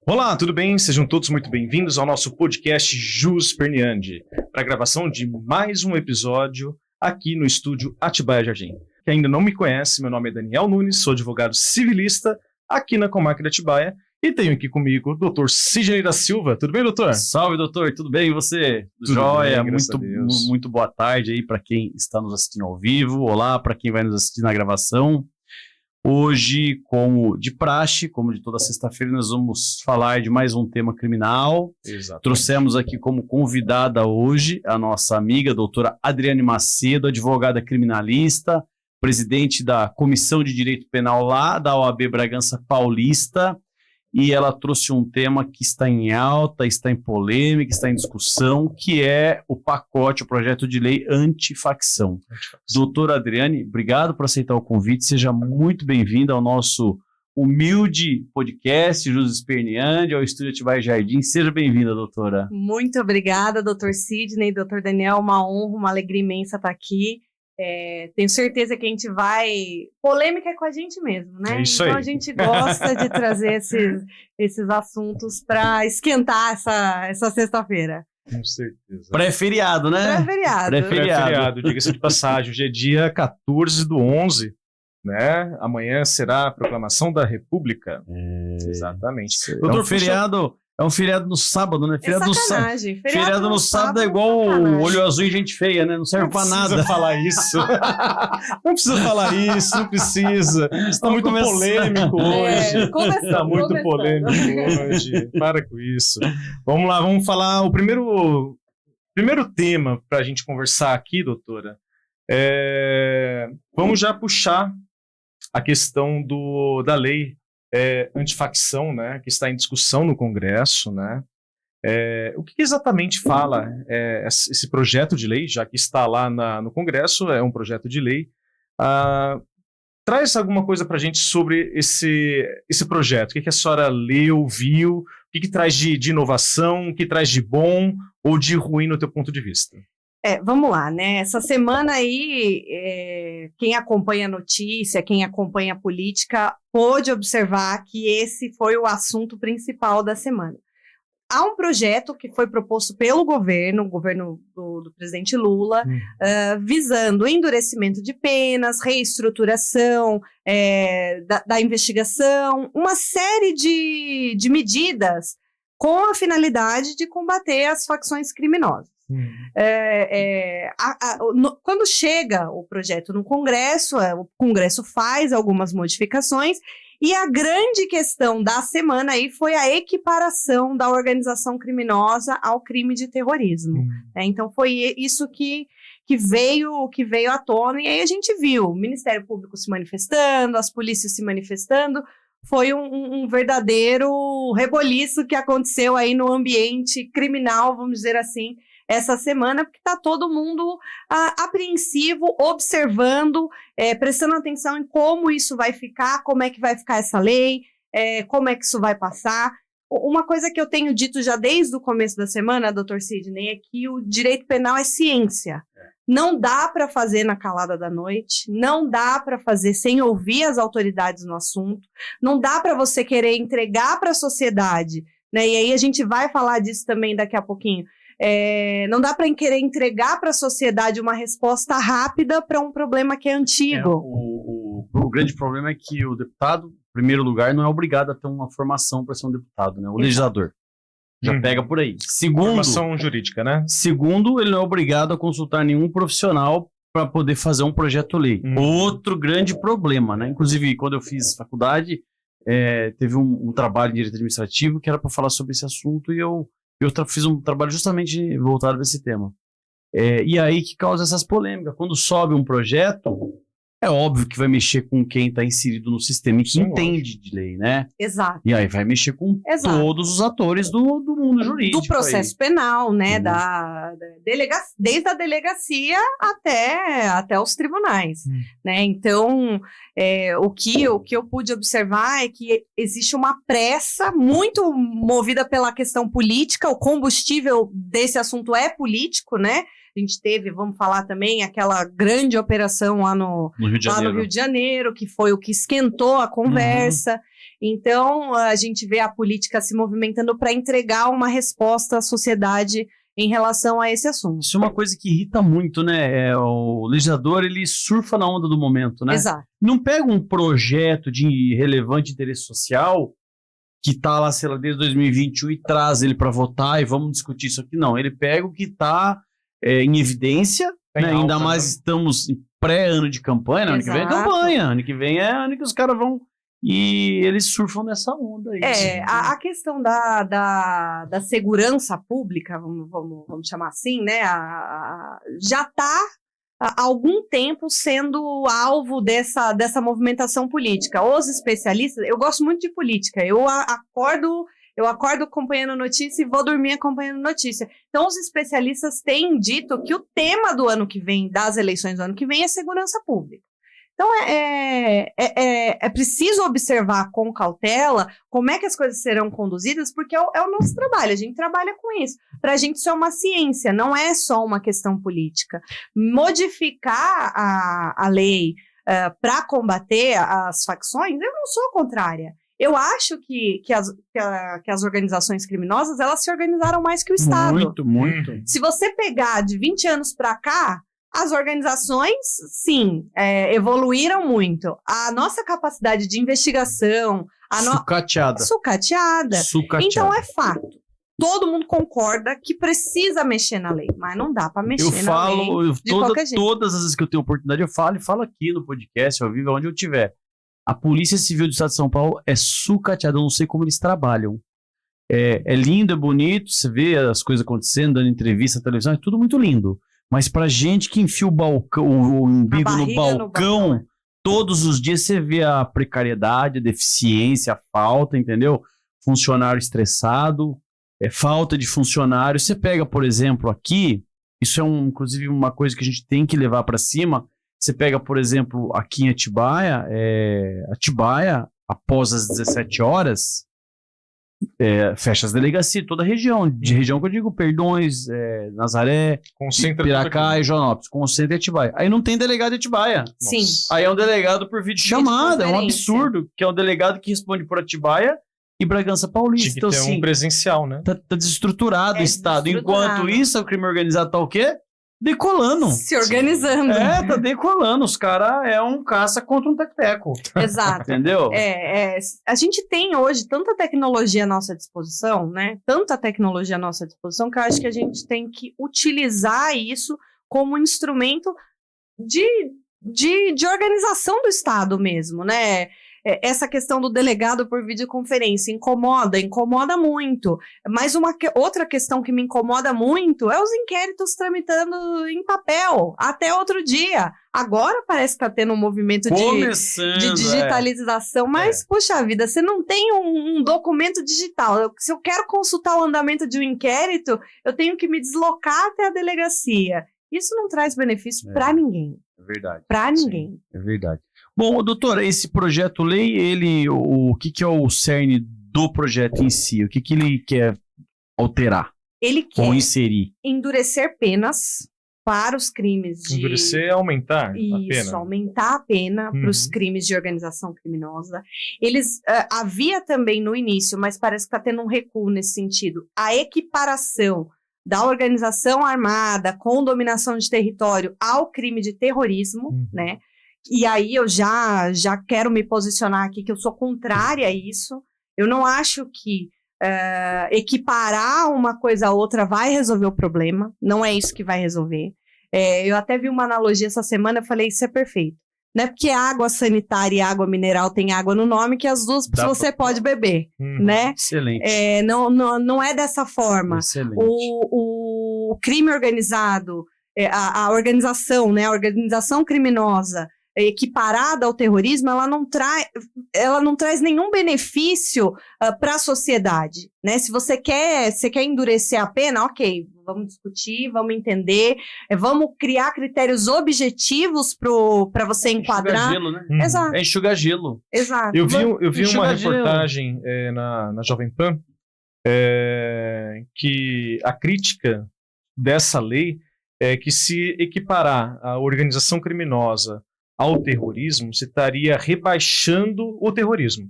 Olá, tudo bem? Sejam todos muito bem-vindos ao nosso podcast Jus Perniandi, para a gravação de mais um episódio aqui no estúdio Atibaia Jardim. Quem ainda não me conhece, meu nome é Daniel Nunes, sou advogado civilista aqui na Comarca de Atibaia e tenho aqui comigo o Dr. Sidney da Silva. Tudo bem, doutor? Salve, doutor. Tudo bem? E você? Tudo Joia. bem, Muito boa tarde aí para quem está nos assistindo ao vivo. Olá para quem vai nos assistir na gravação. Hoje, como de praxe, como de toda sexta-feira, nós vamos falar de mais um tema criminal. Exatamente. Trouxemos aqui como convidada hoje a nossa amiga, doutora Adriane Macedo, advogada criminalista, presidente da Comissão de Direito Penal lá da OAB Bragança Paulista, e ela trouxe um tema que está em alta, está em polêmica, está em discussão, que é o pacote, o projeto de lei antifacção. Doutora Adriane, obrigado por aceitar o convite, seja muito bem-vinda ao nosso humilde podcast, Jus Perniandi, ao Estúdio Atibaia Jardim. Seja bem-vinda, doutora. Muito obrigada, doutor Sidney, doutor Daniel, uma honra, uma alegria imensa estar aqui. Tenho certeza que a gente vai... Polêmica é com a gente mesmo, né? É isso então aí. A gente gosta de trazer esses assuntos para esquentar essa sexta-feira. Com certeza. Pré-feriado, né? Pré-feriado. Pré-feriado, diga-se de passagem. Hoje é dia 14/11, né? Amanhã será a proclamação da República. Exatamente. Doutor, é um feriado no sábado, né? Feriado sacanagem. Feriado no sábado é igual o olho azul e gente feia, né? Não serve pra nada. Não precisa falar isso. Não precisa falar isso, não precisa. Está muito polêmico hoje. Está muito polêmico hoje. Para com isso. Vamos lá, vamos falar o primeiro tema para a gente conversar aqui, doutora. Vamos já puxar a questão da lei antifacção, né, que está em discussão no Congresso, né? O que exatamente fala esse projeto de lei, já que está lá no Congresso, é um projeto de lei. Traz alguma coisa para a gente sobre esse projeto. O que a senhora leu, viu? O que traz de inovação? O que traz de bom ou de ruim no teu ponto de vista? Vamos lá, né? Essa semana aí, quem acompanha a notícia, quem acompanha a política, pôde observar que esse foi o assunto principal da semana. Há um projeto que foi proposto pelo governo do presidente Lula, visando endurecimento de penas, reestruturação da investigação, uma série de medidas com a finalidade de combater as facções criminosas. Quando chega o projeto no Congresso, o Congresso faz algumas modificações e a grande questão da semana aí foi a equiparação da organização criminosa ao crime de terrorismo. Então foi isso que veio à tona, e aí a gente viu o Ministério Público se manifestando, as polícias se manifestando. Foi um verdadeiro reboliço que aconteceu aí no ambiente criminal, vamos dizer assim, essa semana, porque está todo mundo apreensivo, observando, prestando atenção em como isso vai ficar, como é que vai ficar essa lei, como é que isso vai passar. Uma coisa que eu tenho dito já desde o começo da semana, doutor Sidney, é que o direito penal é ciência. Não dá para fazer na calada da noite, não dá para fazer sem ouvir as autoridades no assunto, não dá para você querer entregar para a sociedade, né? E aí a gente vai falar disso também daqui a pouquinho. Não dá para querer entregar para a sociedade uma resposta rápida para um problema que é antigo. O grande problema é que o deputado, em primeiro lugar, não é obrigado a ter uma formação para ser um deputado, né? O legislador. Já pega por aí. Segundo, formação jurídica, né? Segundo, ele não é obrigado a consultar nenhum profissional para poder fazer um projeto-lei. Outro grande problema, né? Inclusive, quando eu fiz faculdade, teve um trabalho em direito administrativo que era para falar sobre esse assunto e eu fiz um trabalho justamente voltado para esse tema. E aí que causa essas polêmicas. Quando sobe um projeto, é óbvio que vai mexer com quem está inserido no sistema e que entende de lei, né? Exato. E aí vai mexer com todos os atores do mundo jurídico. Do processo penal, né? Desde a delegacia até os tribunais. Né? Então, o que eu pude observar é que existe uma pressa muito movida pela questão política. O combustível desse assunto é político, né? A gente teve, vamos falar também, aquela grande operação lá no Rio de Janeiro, que foi o que esquentou a conversa. Então, a gente vê a política se movimentando para entregar uma resposta à sociedade em relação a esse assunto. Isso é uma coisa que irrita muito, né? O legislador, ele surfa na onda do momento, né? Exato. Não pega um projeto de relevante interesse social que tá lá, sei lá, desde 2021 e traz ele para votar e vamos discutir isso aqui. Não, ele pega o que tá em evidência, né? Alta, Ainda mais estamos em pré-ano de campanha, né? Ano que vem é Exato. campanha, ano que vem é ano que os caras vão e eles surfam nessa onda aí. A questão da segurança pública, vamos chamar assim, né? Já está há algum tempo sendo alvo dessa movimentação política. Os especialistas, eu gosto muito de política, eu acordo acompanhando notícia e vou dormir acompanhando notícia. Então, os especialistas têm dito que o tema do ano que vem, das eleições do ano que vem, é segurança pública. Então, é preciso observar com cautela como é que as coisas serão conduzidas, porque é o nosso trabalho, a gente trabalha com isso. Para a gente isso é uma ciência, não é só uma questão política. Modificar a lei para combater as facções, eu não sou contrária. Eu acho que as organizações criminosas, elas se organizaram mais que o Estado. Muito. Se você pegar de 20 anos para cá, as organizações, sim, evoluíram muito. A nossa capacidade de investigação... Sucateada. Então, é fato. Todo mundo concorda que precisa mexer na lei, mas não dá para mexer na lei de qualquer jeito. Todas as vezes que eu tenho oportunidade, eu falo aqui no podcast, ao vivo, onde eu estiver. A Polícia Civil do Estado de São Paulo é sucateada, eu não sei como eles trabalham. É lindo, é bonito, você vê as coisas acontecendo, dando entrevista na televisão, é tudo muito lindo. Mas pra gente que enfia o umbigo no balcão, todos os dias você vê a precariedade, a deficiência, a falta, entendeu? Funcionário estressado, falta de funcionário. Você pega, por exemplo, aqui, isso é inclusive uma coisa que a gente tem que levar pra cima. Você pega, por exemplo, aqui em Atibaia, após as 17 horas, fecha as delegacias, toda a região. De região que eu digo, Perdões, Nazaré, Piracá e Joanópolis. Concentra em Atibaia. Aí não tem delegado em Atibaia. Sim. Aí é um delegado por videochamada. É um absurdo, que é um delegado que responde por Atibaia e Bragança Paulista. Tinha que ter um presencial, né? Tá desestruturado o Estado. Enquanto isso, o crime organizado tá o quê? Decolando. Se organizando. Tá decolando. Os caras um caça contra um tec-teco. Exato. Entendeu? A gente tem hoje tanta tecnologia à nossa disposição, né? Tanta tecnologia à nossa disposição que eu acho que a gente tem que utilizar isso como instrumento de organização do Estado mesmo, né? Essa questão do delegado por videoconferência incomoda muito. Mas outra questão que me incomoda muito é os inquéritos tramitando em papel, até outro dia. Agora parece que está tendo um movimento de digitalização, mas, puxa vida, você não tem um documento digital. Se eu quero consultar o andamento de um inquérito, eu tenho que me deslocar até a delegacia. Isso não traz benefício para ninguém. É verdade. Para ninguém. É verdade. Bom, doutora, esse projeto-lei, o que é o cerne do projeto em si? O que ele quer alterar? Ele quer ou inserir? Endurecer penas para os crimes de... Endurecer é aumentar a pena? Isso, aumentar a pena para os crimes de organização criminosa. Havia também no início, mas parece que está tendo um recuo nesse sentido, a equiparação da organização armada com dominação de território ao crime de terrorismo, né? E aí eu já quero me posicionar aqui que eu sou contrária a isso. Eu não acho que equiparar uma coisa a outra vai resolver o problema. Não é isso que vai resolver. Eu até vi uma analogia essa semana, eu falei, isso é perfeito. Não é porque água sanitária e água mineral tem água no nome que as duas você pode beber, né? Excelente. Não é dessa forma. Excelente. O crime organizado, a organização, né? A organização criminosa equiparada ao terrorismo, ela não traz nenhum benefício para a sociedade, né? Se você quer endurecer a pena, ok, vamos discutir, vamos entender, vamos criar critérios objetivos para você enquadrar. Enxugar gelo, né? Exato. É enxugar gelo. Exato. Eu vi uma reportagem na Jovem Pan que a crítica dessa lei é que se equiparar a organização criminosa ao terrorismo, você estaria rebaixando o terrorismo.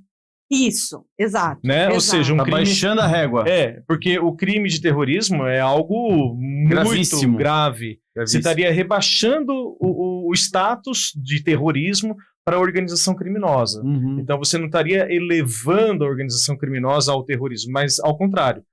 Isso, exato. né? Ou exato. seja, um Tá crime... baixando a régua. Porque o crime de terrorismo é algo muito Gravíssimo. grave. Você estaria rebaixando o status de terrorismo para a organização criminosa. Uhum. Então você não estaria elevando a organização criminosa ao terrorismo, mas ao contrário,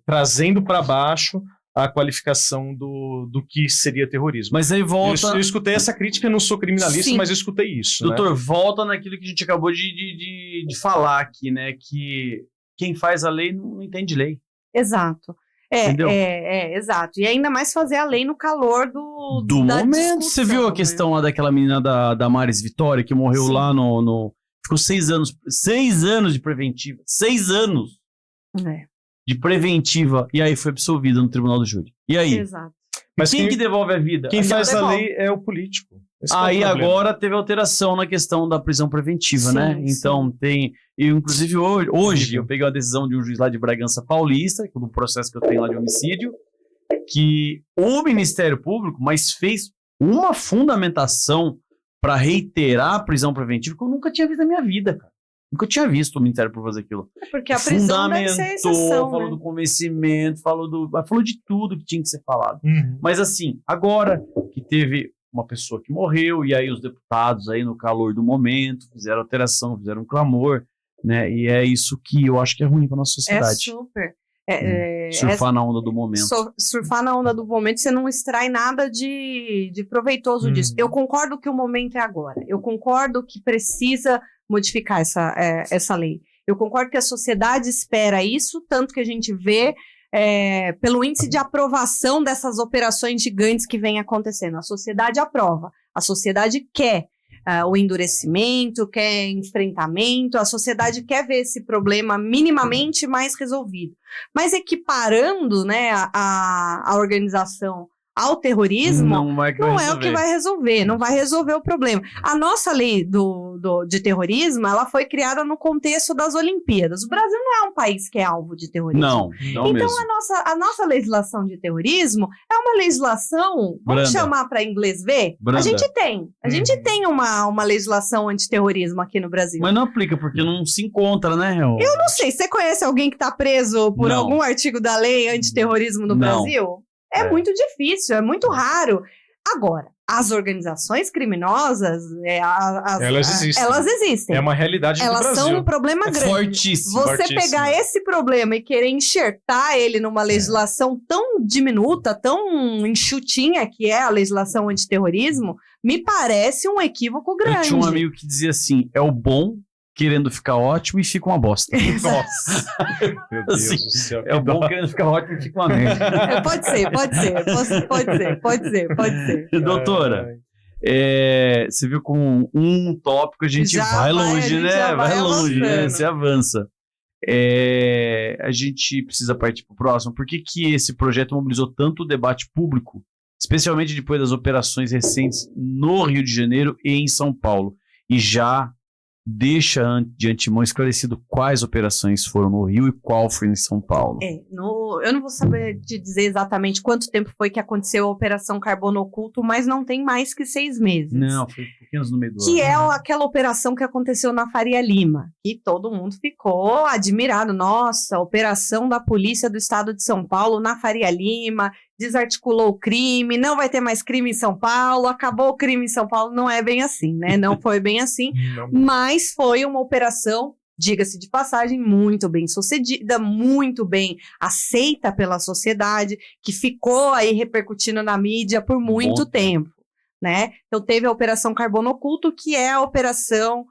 trazendo para baixo a qualificação do que seria terrorismo. Mas aí volta... Eu escutei essa crítica, eu não sou criminalista, Sim. mas eu escutei isso. Doutor, né? volta naquilo que a gente acabou de falar aqui, né? Que quem faz a lei não entende lei. Exato. Entendeu? Exato. E ainda mais fazer a lei no calor Do da momento. Você viu a discussão, questão lá daquela menina da Maris Vitória, que morreu Sim. lá no... Ficou 6 anos. 6 anos de preventiva. 6 anos né? de preventiva. E aí foi absolvida no tribunal do júri. E aí? Exato. Mas quem que devolve a vida? quem faz a devolve. lei é o político. Esse que é o Aí problema. agora teve alteração na questão da prisão preventiva, Sim, né? sim. Então tem... Inclusive hoje eu peguei uma decisão de um juiz lá de Bragança Paulista, do processo que eu tenho lá de homicídio, que o Ministério Público, mas fez uma fundamentação para reiterar a prisão preventiva que eu nunca tinha visto na minha vida, cara. Nunca tinha visto o Ministério Público fazer aquilo. Porque a prisão deve ser a exceção, falou né? do convencimento, falou de tudo que tinha que ser falado. Uhum. Mas assim, agora que teve uma pessoa que morreu, e aí os deputados aí no calor do momento fizeram alteração, fizeram um clamor, né? E é isso que eu acho que é ruim para nossa sociedade. Super. Surfar na onda do momento. Surfar na onda do momento, você não extrai nada de proveitoso disso. Eu concordo que o momento é agora. Eu concordo que precisa modificar essa lei. Eu concordo que a sociedade espera isso, tanto que a gente vê pelo índice de aprovação dessas operações gigantes que vem acontecendo. A sociedade aprova, a sociedade quer o endurecimento, quer enfrentamento, a sociedade quer ver esse problema minimamente mais resolvido. Mas equiparando, né, a organização ao terrorismo, não é o que vai resolver, não vai resolver o problema. A nossa lei de terrorismo, ela foi criada no contexto das Olimpíadas. O Brasil não é um país que é alvo de terrorismo. Não então mesmo. A nossa legislação de terrorismo é uma legislação, vamos chamar para inglês ver? Branda. A gente tem uma legislação antiterrorismo aqui no Brasil. Mas não aplica, porque não se encontra, né? Eu não sei, você conhece alguém que está preso por Não. algum artigo da lei antiterrorismo no Não. Brasil? É muito difícil, é muito raro. Agora, as organizações criminosas, elas existem. É uma realidade do Brasil. Elas são um problema grande. Fortíssimo. Você pegar esse problema e querer enxertar ele numa legislação tão diminuta, tão enxutinha que é a legislação antiterrorismo, me parece um equívoco grande. Eu tinha um amigo que dizia assim, é o bom querendo ficar ótimo e fica uma bosta. Nossa. Meu Deus Assim, do céu. É o bom querendo ficar ótimo e fica uma merda. Pode ser. Doutora, você viu com um tópico a gente vai longe, né? Vai longe, né? Você avança. A gente precisa partir para o próximo. Por que esse projeto mobilizou tanto o debate público, especialmente depois das operações recentes no Rio de Janeiro e em São Paulo? E já deixa de antemão esclarecido quais operações foram no Rio e qual foi em São Paulo. Eu não vou saber te dizer exatamente quanto tempo foi que aconteceu a Operação Carbono Oculto, mas não tem mais que 6 meses. Não, foi pequenos no meio do ano. Que é aquela operação que aconteceu na Faria Lima, e todo mundo ficou admirado. Nossa, operação da Polícia do Estado de São Paulo na Faria Lima, desarticulou o crime, não vai ter mais crime em São Paulo, acabou o crime em São Paulo. Não é bem assim, né? Não foi bem assim, mas foi uma operação, diga-se de passagem, muito bem sucedida, muito bem aceita pela sociedade, que ficou aí repercutindo na mídia por muito tempo, né? Então teve a Operação Carbono Oculto, que é a operação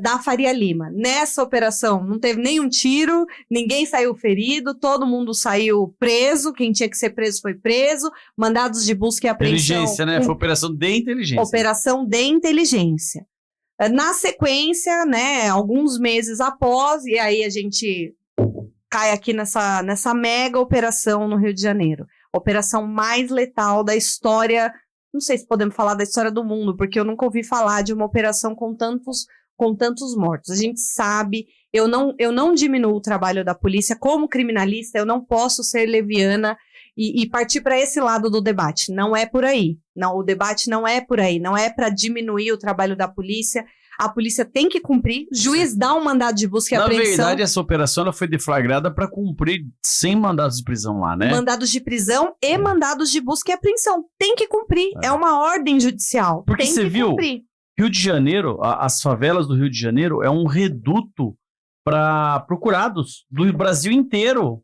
da Faria Lima. Nessa operação não teve nenhum tiro, ninguém saiu ferido, todo mundo saiu preso, quem tinha que ser preso foi preso, mandados de busca e apreensão. Inteligência, né? Foi operação de inteligência. Operação de inteligência. Na sequência, né, alguns meses após, e aí a gente cai aqui nessa mega operação no Rio de Janeiro. Operação mais letal da história, não sei se podemos falar da história do mundo, porque eu nunca ouvi falar de uma operação com tantos mortos. A gente sabe, eu não diminuo o trabalho da polícia como criminalista, eu não posso ser leviana e partir para esse lado do debate. Não é por aí. Não, o debate não é por aí. Não é para diminuir o trabalho da polícia. a polícia tem que cumprir, juiz dá um mandado de busca e apreensão. Na verdade, essa operação ela foi deflagrada para cumprir 100 mandados de prisão lá, né? Mandados de prisão e mandados de busca e apreensão. Tem que cumprir. É uma ordem judicial. Porque tem você que viu, cumprir. Rio de Janeiro, as favelas do Rio de Janeiro é um reduto para procurados do Brasil inteiro.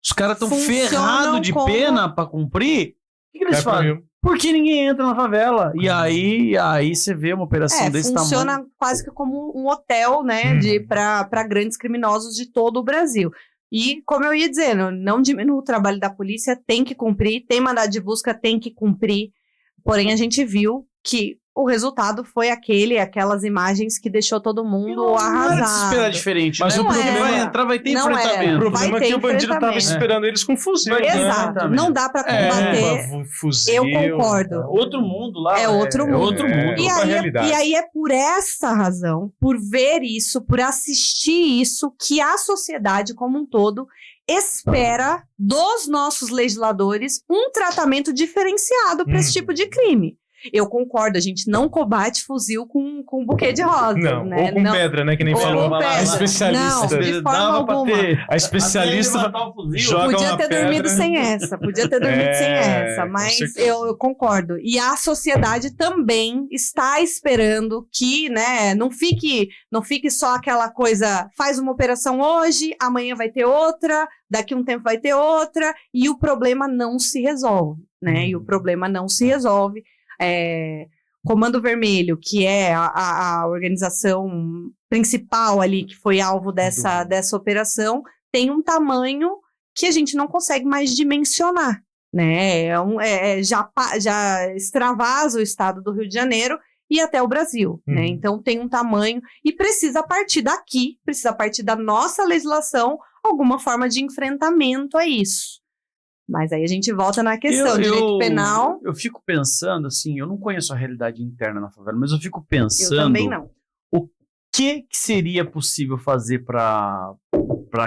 Os caras estão ferrados de pena para cumprir. O que eles fazem? Porque ninguém entra na favela. E aí você vê uma operação desse tamanho. Funciona quase que como um hotel, né, para grandes criminosos de todo o Brasil. E, como eu ia dizendo, não diminui o trabalho da polícia, tem que cumprir, tem mandado de busca, tem que cumprir. Porém, a gente viu que o resultado foi aquelas imagens que deixou todo mundo arrasado. Não é esperar diferente, mas né? o problema vai entrar, vai ter enfrentamento. O problema é que o bandido estava esperando eles com fuzil. Exato, não dá para combater. Fuzil, eu concordo. Outro mundo lá. É outro mundo. E aí é por essa razão, por ver isso, por assistir isso, que a sociedade como um todo espera dos nossos legisladores um tratamento diferenciado para esse tipo de crime. Eu concordo, a gente não combate fuzil com um buquê de rosas, não, né? Ou com pedra, né? Que nem falou a especialista. Não, de forma alguma. A especialista joga Podia uma ter pedra. dormido sem essa, mas eu concordo. E a sociedade também está esperando que, né, não fique só aquela coisa, faz uma operação hoje, amanhã vai ter outra, daqui um tempo vai ter outra, e o problema não se resolve, né? E o problema não se resolve. Comando Vermelho, que é a organização principal ali que foi alvo dessa operação, tem um tamanho que a gente não consegue mais dimensionar, né? Já extravasa o estado do Rio de Janeiro e até o Brasil, né? Então tem um tamanho e precisa partir daqui, precisa partir da nossa legislação alguma forma de enfrentamento a isso. Mas aí a gente volta na questão, direito penal. Eu fico pensando, assim, eu não conheço a realidade interna na favela, mas eu fico pensando... Eu também não. O que seria possível fazer para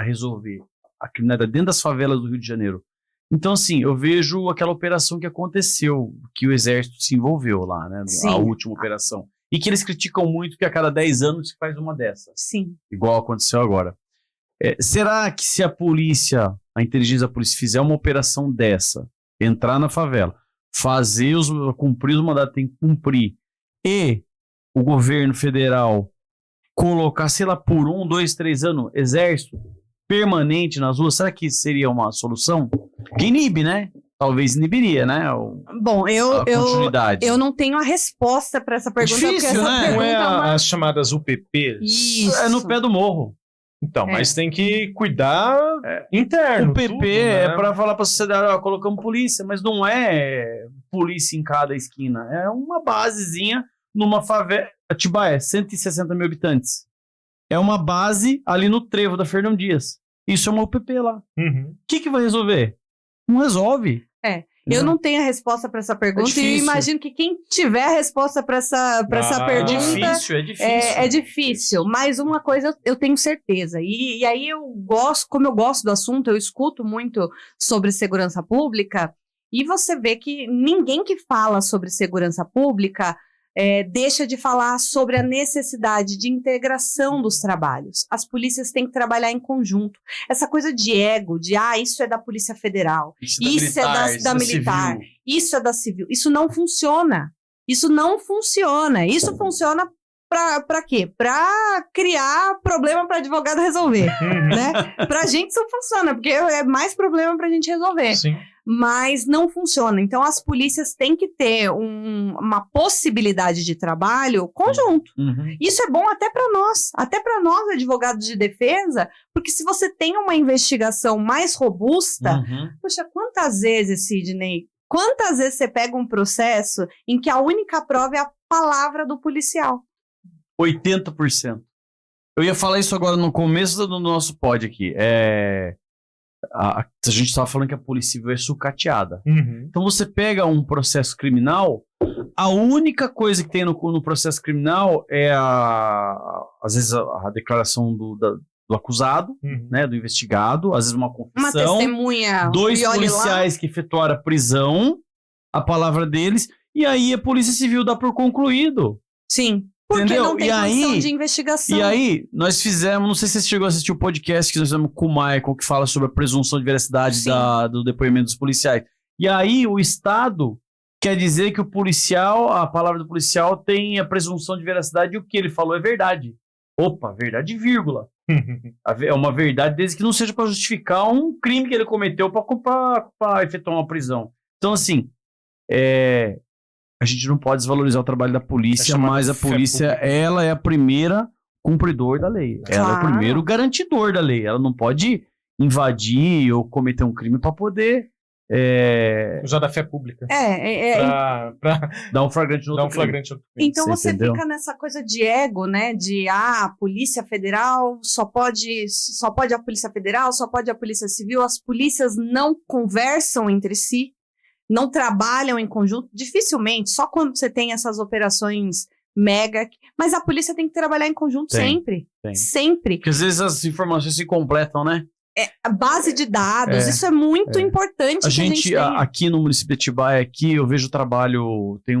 resolver a criminalidade dentro das favelas do Rio de Janeiro? Então, assim, eu vejo aquela operação que aconteceu, que o Exército se envolveu lá, né? Sim. A última operação. E que eles criticam muito que a cada 10 anos se faz uma dessa. Sim. Igual aconteceu agora. Será que se a inteligência da polícia fizer uma operação dessa, entrar na favela, cumprir os mandatos que tem que cumprir, e o governo federal colocar, sei lá, por 1, 2, 3 anos, exército permanente nas ruas, será que seria uma solução? Que inibe, né? Talvez inibiria, né? Bom, continuidade. eu não tenho a resposta para essa pergunta. Difícil, porque essa né? pergunta Não é as chamadas UPPs? Isso. É no pé do morro. Então, mas tem que cuidar interno. O PP tudo, né? é para falar para a sociedade, colocamos polícia, mas não é polícia em cada esquina. É uma basezinha numa favela. Atibaia, 160 mil habitantes. É uma base ali no trevo da Fernão Dias. Isso é uma UPP lá. O que vai resolver? Não resolve. Eu não tenho a resposta para essa pergunta e eu imagino que quem tiver a resposta para essa pergunta... É difícil. É difícil, mas uma coisa eu tenho certeza. E aí como eu gosto do assunto, eu escuto muito sobre segurança pública e você vê que ninguém que fala sobre segurança pública deixa de falar sobre a necessidade de integração dos trabalhos. As polícias têm que trabalhar em conjunto. Essa coisa de ego, de isso é da Polícia Federal, isso é da militar, isso é da civil. Isso não funciona. Isso funciona para quê? Para criar problema para advogado resolver, né? Pra gente isso funciona, porque é mais problema pra gente resolver. Sim. Mas não funciona. Então, as polícias têm que ter uma possibilidade de trabalho conjunto. Isso é bom até para nós, advogados de defesa, porque se você tem uma investigação mais robusta, poxa, quantas vezes, Sidney, você pega um processo em que a única prova é a palavra do policial? 80%. Eu ia falar isso agora no começo do nosso pod aqui. A gente estava falando que a Polícia Civil é sucateada. Então você pega um processo criminal, a única coisa que tem no processo criminal é às vezes a declaração do acusado, né, do investigado, às vezes uma confissão, uma testemunha, 2 policiais que efetuaram a prisão, a palavra deles, e aí a Polícia Civil dá por concluído. Sim. Porque entendeu? não tem E condição aí, de investigação. E aí, nós fizemos, não sei se você chegou a assistir o podcast que nós fizemos com o Michael, que fala sobre a presunção de veracidade do depoimento dos policiais. E aí, o Estado quer dizer que o policial, a palavra do policial tem a presunção de veracidade e o que ele falou é verdade. Opa, verdade, vírgula. É uma verdade desde que não seja para justificar um crime que ele cometeu para efetuar uma prisão. Então, assim, a gente não pode desvalorizar o trabalho da polícia, mas a polícia, ela é a primeira cumpridor da lei. Claro. Ela é o primeiro garantidor da lei. Ela não pode invadir ou cometer um crime para poder usar da fé pública. Pra dar um flagrante no outro crime. Então você entendeu? fica nessa coisa de ego, né? De a Polícia Federal só pode a Polícia Federal, só pode a Polícia Civil. As polícias não conversam entre si, não trabalham em conjunto. Dificilmente, só quando você tem essas operações mega. Mas a polícia tem que trabalhar em conjunto sempre. Sempre. Porque às vezes as informações se completam, né? A base de dados, isso é muito importante. A gente aqui no município de Atibaia, aqui eu vejo o trabalho, tem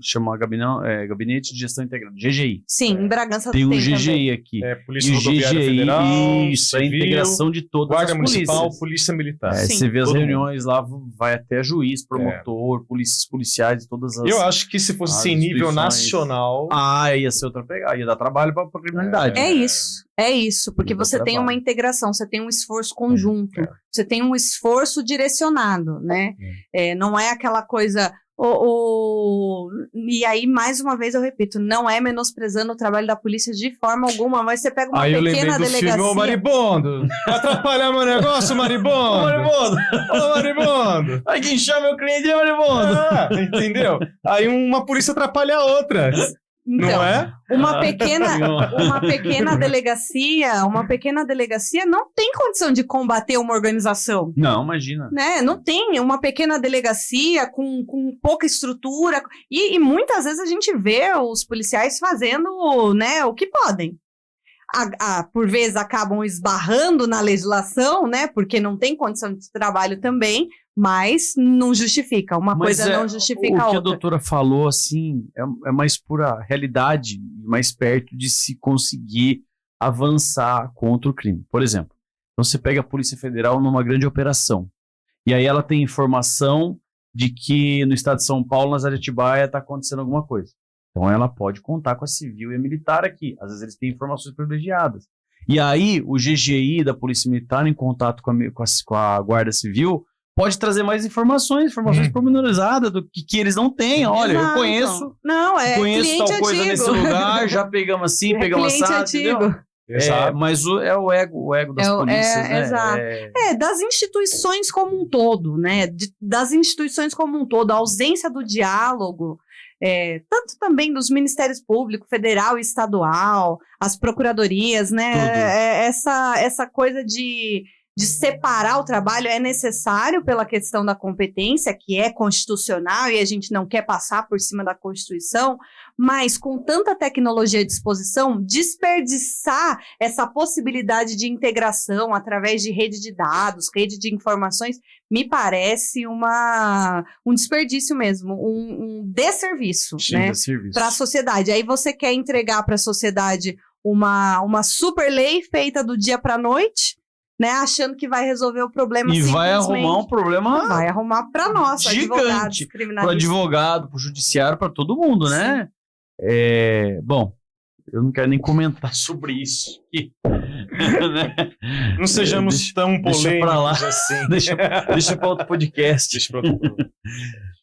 chama Gabinete de Gestão Integrada, GGI. Sim, em Bragança tem um GGI também. aqui. Polícia Rodoviária Federal, isso, Civil, a integração de todas Guarda as Municipal, polícias. Polícia Militar. Você vê as reuniões lá, vai até juiz, promotor, policiais e todas as... Eu acho que se fosse em nível nacional... ia ser outra pegada, ia dar trabalho para a criminalidade. É isso, porque você tem uma integração, você tem um esforço conjunto, você tem um esforço direcionado, né? Não é aquela coisa... E aí, mais uma vez, eu repito, não é menosprezando o trabalho da polícia de forma alguma, mas você pega uma pequena delegacia... Filme, maribondo! Atrapalhar meu negócio, maribondo! Ô, maribondo! Vai guinchar meu cliente, maribondo! Entendeu? Aí uma polícia atrapalha a outra. Então, não é? Uma pequena delegacia não tem condição de combater uma organização. Não, imagina. Né? Não tem uma pequena delegacia com pouca estrutura. E muitas vezes a gente vê os policiais fazendo, né, o que podem. Por vezes acabam esbarrando na legislação, né? Porque não tem condição de trabalho também, mas não justifica. Uma coisa não justifica a outra. O que a doutora falou, assim, é mais pura realidade, mais perto de se conseguir avançar contra o crime. Por exemplo, então você pega a Polícia Federal numa grande operação, e aí ela tem informação de que no estado de São Paulo, na área de Atibaia, está acontecendo alguma coisa. Então ela pode contar com a civil e a militar aqui. Às vezes eles têm informações privilegiadas. E aí o GGI da Polícia Militar, em contato com a Guarda Civil, pode trazer mais informações pormenorizadas do que eles não têm. Olha, eu conheço tal coisa nesse lugar, já pegamos assim, pegamos assado, entendeu? Mas é o ego das polícias, né? Exato. Das instituições como um todo, né? Das instituições como um todo, a ausência do diálogo, tanto também dos ministérios públicos, federal e estadual, as procuradorias, né? Essa coisa de separar o trabalho é necessário pela questão da competência, que é constitucional e a gente não quer passar por cima da Constituição, mas com tanta tecnologia à disposição, desperdiçar essa possibilidade de integração através de rede de dados, rede de informações, me parece um desperdício mesmo, um desserviço, né, para a sociedade. Aí você quer entregar para a sociedade uma super lei feita do dia para a noite, né, achando que vai resolver o problema e vai arrumar um problema vai arrumar para nós, gigante, para advogado, para o judiciário, para todo mundo, né? Bom, eu não quero nem comentar sobre isso aqui. Não sejamos tão polêmicos assim. Deixa para outro podcast.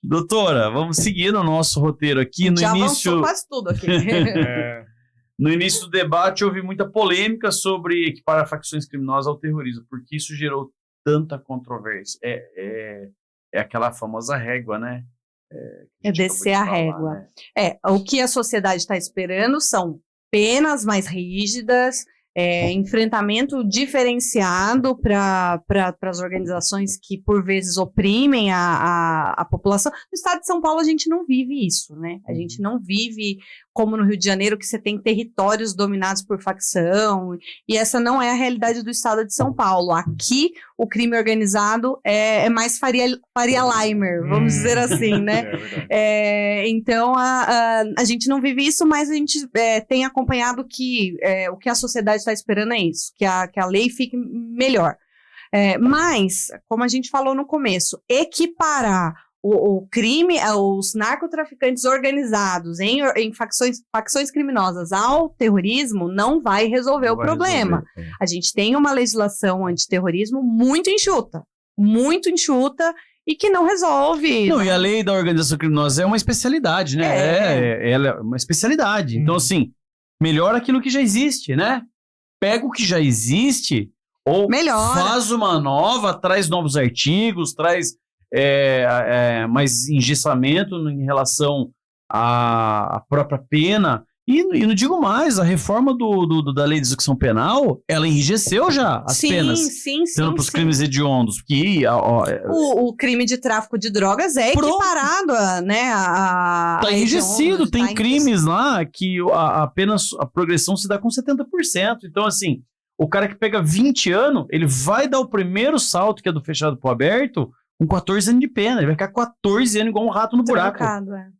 Doutora, vamos seguir no nosso roteiro aqui. No já início avançou quase tudo aqui. No início do debate, houve muita polêmica sobre equiparar facções criminosas ao terrorismo, porque isso gerou tanta controvérsia. É aquela famosa régua, né? Descer a régua. Né? O que a sociedade está esperando são penas mais rígidas, enfrentamento diferenciado para as organizações que, por vezes, oprimem a população. No estado de São Paulo, a gente não vive isso, né? A gente não vive como no Rio de Janeiro, que você tem territórios dominados por facção, e essa não é a realidade do estado de São Paulo. Aqui, o crime organizado é mais Faria Limer, vamos dizer assim, né? Então, a gente não vive isso, mas a gente tem acompanhado que o que a sociedade está esperando é isso, que a lei fique melhor. Mas, como a gente falou no começo, equiparar o crime, os narcotraficantes organizados em facções criminosas ao terrorismo não vai resolver o problema. A gente tem uma legislação antiterrorismo muito enxuta e que não resolve. Não, e a lei da organização criminosa é uma especialidade, né? Ela é uma especialidade. Então, assim, melhora aquilo que já existe, né? Pega o que já existe ou faz uma nova, traz novos artigos, traz mais engessamento em relação à própria pena. E não digo mais, a reforma da lei de execução penal, ela enrijeceu já as penas. Sim. Para os crimes hediondos. O crime de tráfico de drogas é equiparado a tá enrijecido, tem crimes lá que apenas a progressão se dá com 70%. Então, assim, o cara que pega 20 anos, ele vai dar o primeiro salto, que é do fechado pro aberto, com 14 anos de pena. Ele vai ficar 14 anos igual um rato no buraco.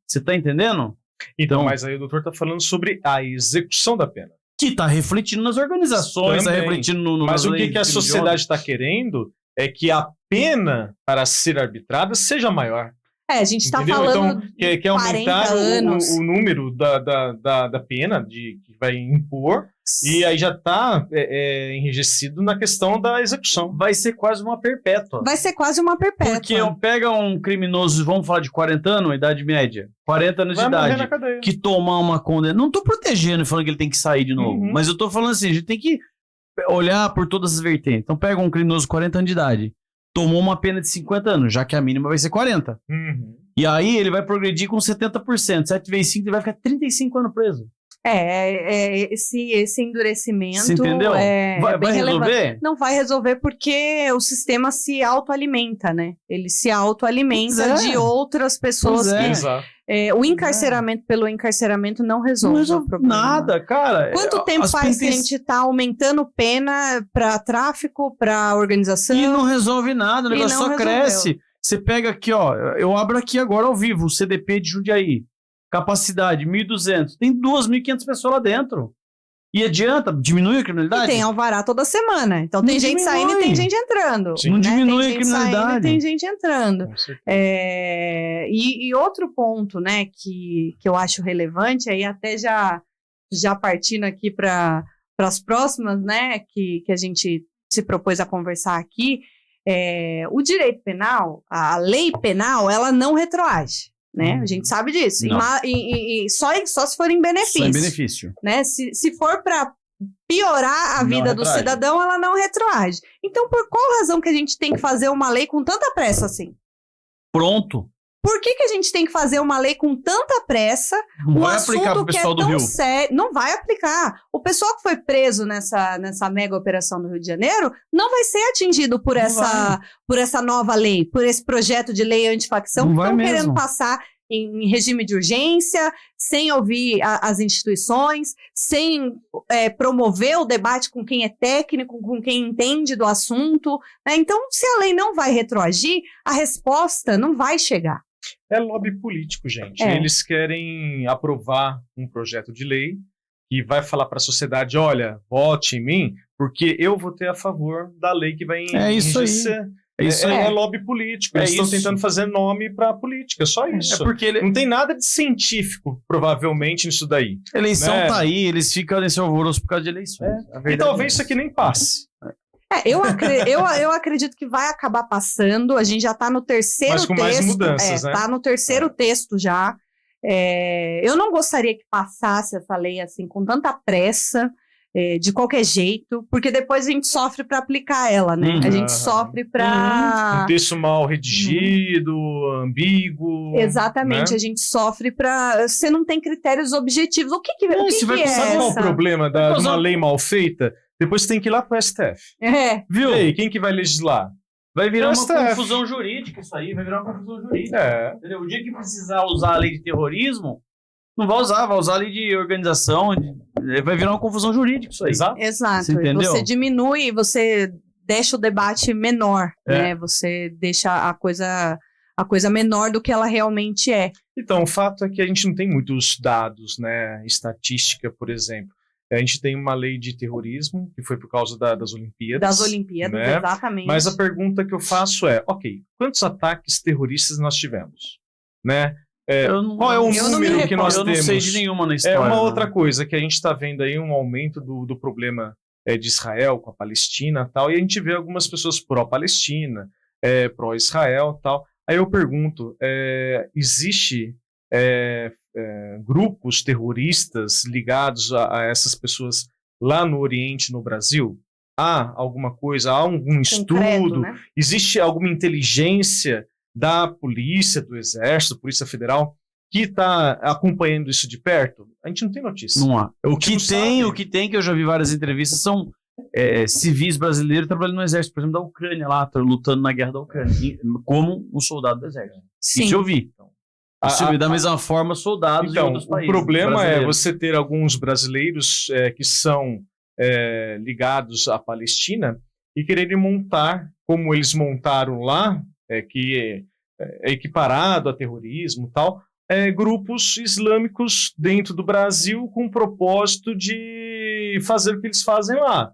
Você tá entendendo? Então, mas aí o doutor tá falando sobre a execução da pena. Que tá refletindo nas organizações, tá refletindo no Mas o que a sociedade está querendo é que a pena para ser arbitrada seja maior. A gente está falando então, quer aumentar o número da pena que vai impor, e aí já está enrijecido na questão da execução. Vai ser quase uma perpétua. Porque pega um criminoso, vamos falar de 40 anos, idade média, 40 anos de idade, que tomar uma condena. Não estou protegendo e falando que ele tem que sair de novo, mas eu estou falando assim, a gente tem que olhar por todas as vertentes. Então pega um criminoso de 40 anos de idade, tomou uma pena de 50 anos, já que a mínima vai ser 40. E aí ele vai progredir com 70%. 7 vezes 5, ele vai ficar 35 anos preso. Esse endurecimento... Você entendeu? Vai resolver? Não vai resolver porque o sistema se autoalimenta, né? Ele se autoalimenta de outras pessoas o encarceramento pelo encarceramento não resolve o problema. Nada, cara. Quanto tempo faz que a gente tá aumentando pena para tráfico, para organização? E não resolve nada, o negócio só cresce. Você pega aqui, ó, eu abro aqui agora ao vivo, o CDP de Jundiaí. Capacidade, 1.200. Tem 2.500 pessoas lá dentro. E adianta? Diminui a criminalidade? E tem alvará toda semana. Então tem gente saindo e tem gente entrando. Não diminui a criminalidade. Tem gente entrando. E outro ponto, né, que eu acho relevante, aí até já partindo aqui para as próximas, né, que a gente se propôs a conversar aqui, o direito penal, a lei penal, ela não retroage. Né? A gente sabe disso. E só se for em benefício. Só em benefício. Né? Se for para piorar a vida do cidadão, ela não retroage. Então, por qual razão que a gente tem que fazer uma lei com tanta pressa assim? Pronto. Por que a gente tem que fazer uma lei com tanta pressa? Não vai aplicar pro pessoal do Rio. Não vai aplicar. O pessoal que foi preso nessa mega operação do Rio de Janeiro não vai ser atingido por essa nova lei, por esse projeto de lei antifacção que estão querendo passar em regime de urgência, sem ouvir as instituições, sem promover o debate com quem é técnico, com quem entende do assunto. Né? Então, se a lei não vai retroagir, a resposta não vai chegar. É lobby político, gente. Eles querem aprovar um projeto de lei que vai falar para a sociedade, olha, vote em mim, porque eu votei a favor da lei que vai enrijecer. É lobby político. Eles estão tentando fazer nome para a política, só isso. Porque não tem nada de científico, provavelmente, nisso daí. Eleição tá aí, eles ficam nesse alvoroço por causa de eleições. E talvez isso aqui nem passe. Eu acredito que vai acabar passando. A gente já está no terceiro texto. Mas com mais mudanças, né? Está no terceiro texto já. Eu não gostaria que passasse essa lei assim com tanta pressa, de qualquer jeito, porque depois a gente sofre para aplicar ela, né? A gente sofre para... Um texto mal redigido, ambíguo. Exatamente, né? A gente sofre para... Você não tem critérios objetivos. O que é Sabe qual é o problema de uma lei mal feita? Depois você tem que ir lá pro STF. Viu? E aí, quem que vai legislar? Vai virar uma confusão jurídica isso aí, vai virar uma confusão jurídica. Entendeu? O dia que precisar usar a lei de terrorismo, Não vai usar ali de organização, vai virar uma confusão jurídica isso aí. Exato. Exato. Você entendeu? Você diminui, você deixa o debate menor, né? Você deixa a coisa menor do que ela realmente é. Então, o fato é que a gente não tem muitos dados, né? Estatística, por exemplo. A gente tem uma lei de terrorismo, que foi por causa das Olimpíadas. Das Olimpíadas, né? exatamente. Mas a pergunta que eu faço é, ok, quantos ataques terroristas nós tivemos? Né? Qual é o número que nós temos? Eu não sei de nenhuma na história. É uma outra coisa que a gente está vendo aí, um aumento do problema de Israel com a Palestina e tal, e a gente vê algumas pessoas pró-Palestina, pró-Israel e tal. Aí eu pergunto, existe grupos terroristas ligados a essas pessoas lá no Oriente, no Brasil? Há alguma coisa, há algum estudo? Né? Existe alguma inteligência da polícia, do exército, Polícia Federal, que está acompanhando isso de perto? A gente não tem notícia. Não há. O que tem, que eu já vi várias entrevistas, são civis brasileiros trabalhando no exército, por exemplo, da Ucrânia lá, lutando na guerra da Ucrânia, como um soldado do exército. Sim. Isso eu vi. Da mesma forma, soldados de outros países. O problema é você ter alguns brasileiros que são ligados à Palestina e quererem montar, como eles montaram lá, que é equiparado a terrorismo e tal, grupos islâmicos dentro do Brasil com o propósito de fazer o que eles fazem lá.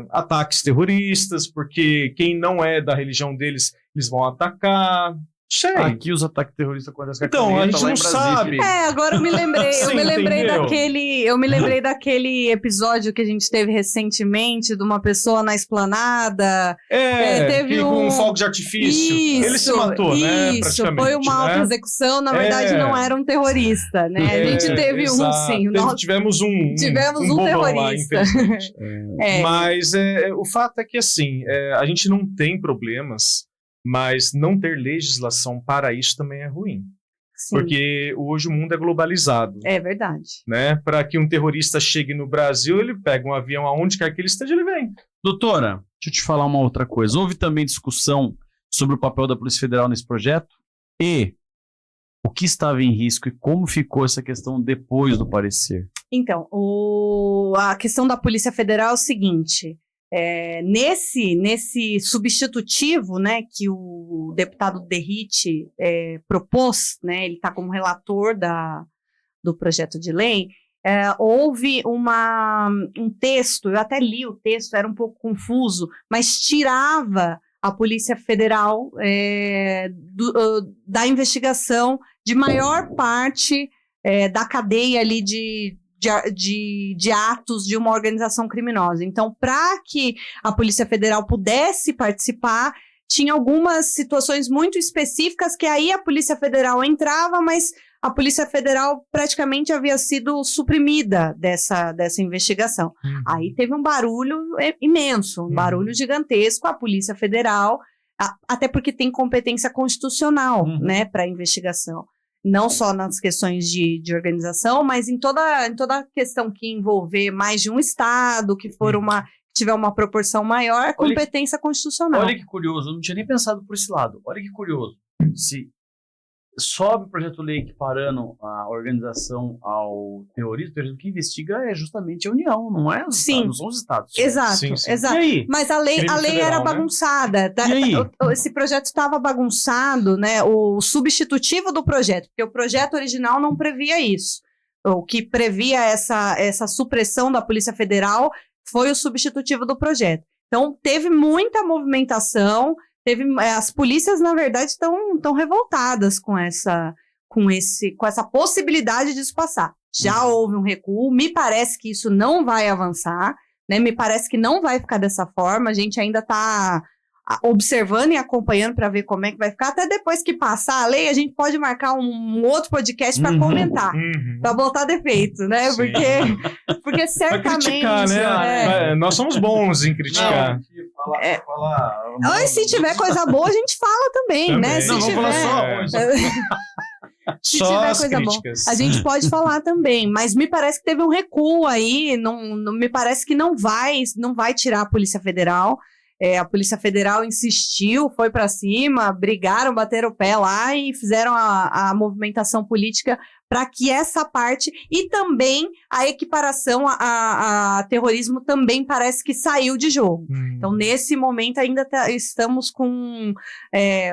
Ataques terroristas, porque quem não é da religião deles, eles vão atacar. Sei. Aqui os ataques terroristas acontecem com Então, a gente não sabe. Agora eu me lembrei, Sim, eu me lembrei daquele episódio que a gente teve recentemente de uma pessoa na esplanada. Teve com fogo de artifício. Ele se matou, né? Isso, foi uma auto-execução, na verdade não era um terrorista, né? A gente teve sim. Tivemos um terrorista. lá, infelizmente. Mas o fato é que, assim, a gente não tem problemas, mas não ter legislação para isso também é ruim. Sim. Porque hoje o mundo é globalizado. É verdade. Né? Para que um terrorista chegue no Brasil, ele pega um avião aonde quer que ele esteja, ele vem. Doutora, deixa eu te falar uma outra coisa. Houve também discussão sobre o papel da Polícia Federal nesse projeto e o que estava em risco e como ficou essa questão depois do parecer. Então, a questão da Polícia Federal é o seguinte... Nesse substitutivo, né, que o deputado Derrite propôs, né, ele está como relator do projeto de lei, houve um texto, eu até li o texto, era um pouco confuso, mas tirava a Polícia Federal da investigação de maior parte da cadeia ali de atos de uma organização criminosa. Então, para que a Polícia Federal pudesse participar, tinha algumas situações muito específicas que aí a Polícia Federal entrava, mas a Polícia Federal praticamente havia sido suprimida dessa investigação. Aí teve um barulho imenso, um barulho gigantesco, a Polícia Federal, até porque tem competência constitucional, né, para investigação. Não só nas questões de organização, mas em toda questão que envolver mais de um estado, que tiver uma proporção maior, é competência constitucional. Olha que curioso, eu não tinha nem pensado por esse lado. Olha que curioso. Se sobe o projeto de lei equiparando a organização ao terrorismo, quem investiga é justamente a União, não é? Não são os estados. Exato, sim. Exato. E aí? Mas a lei Federal, era né? bagunçada. E aí? Esse projeto estava bagunçado, né? O substitutivo do projeto, porque o projeto original não previa isso. O que previa essa supressão da Polícia Federal foi o substitutivo do projeto. Então, teve muita movimentação. As polícias, na verdade, estão revoltadas com essa possibilidade disso passar. Já houve um recuo, me parece que isso não vai avançar, né? Me parece que não vai ficar dessa forma, a gente ainda está observando e acompanhando para ver como é que vai ficar. Até depois que passar a lei, a gente pode marcar um outro podcast para comentar, para botar defeito, né? Porque certamente... Vai criticar, né? Nós somos bons em criticar. Mas se tiver coisa boa, a gente fala também, né? Não, Se vamos tiver... Se só tiver as coisa críticas. boa, a gente pode falar também, mas me parece que teve um recuo aí, não me parece que não vai tirar a Polícia Federal. A Polícia Federal insistiu, foi para cima, brigaram, bateram o pé lá e fizeram a movimentação política para que essa parte, e também a equiparação a terrorismo também parece que saiu de jogo. Então, nesse momento, ainda estamos com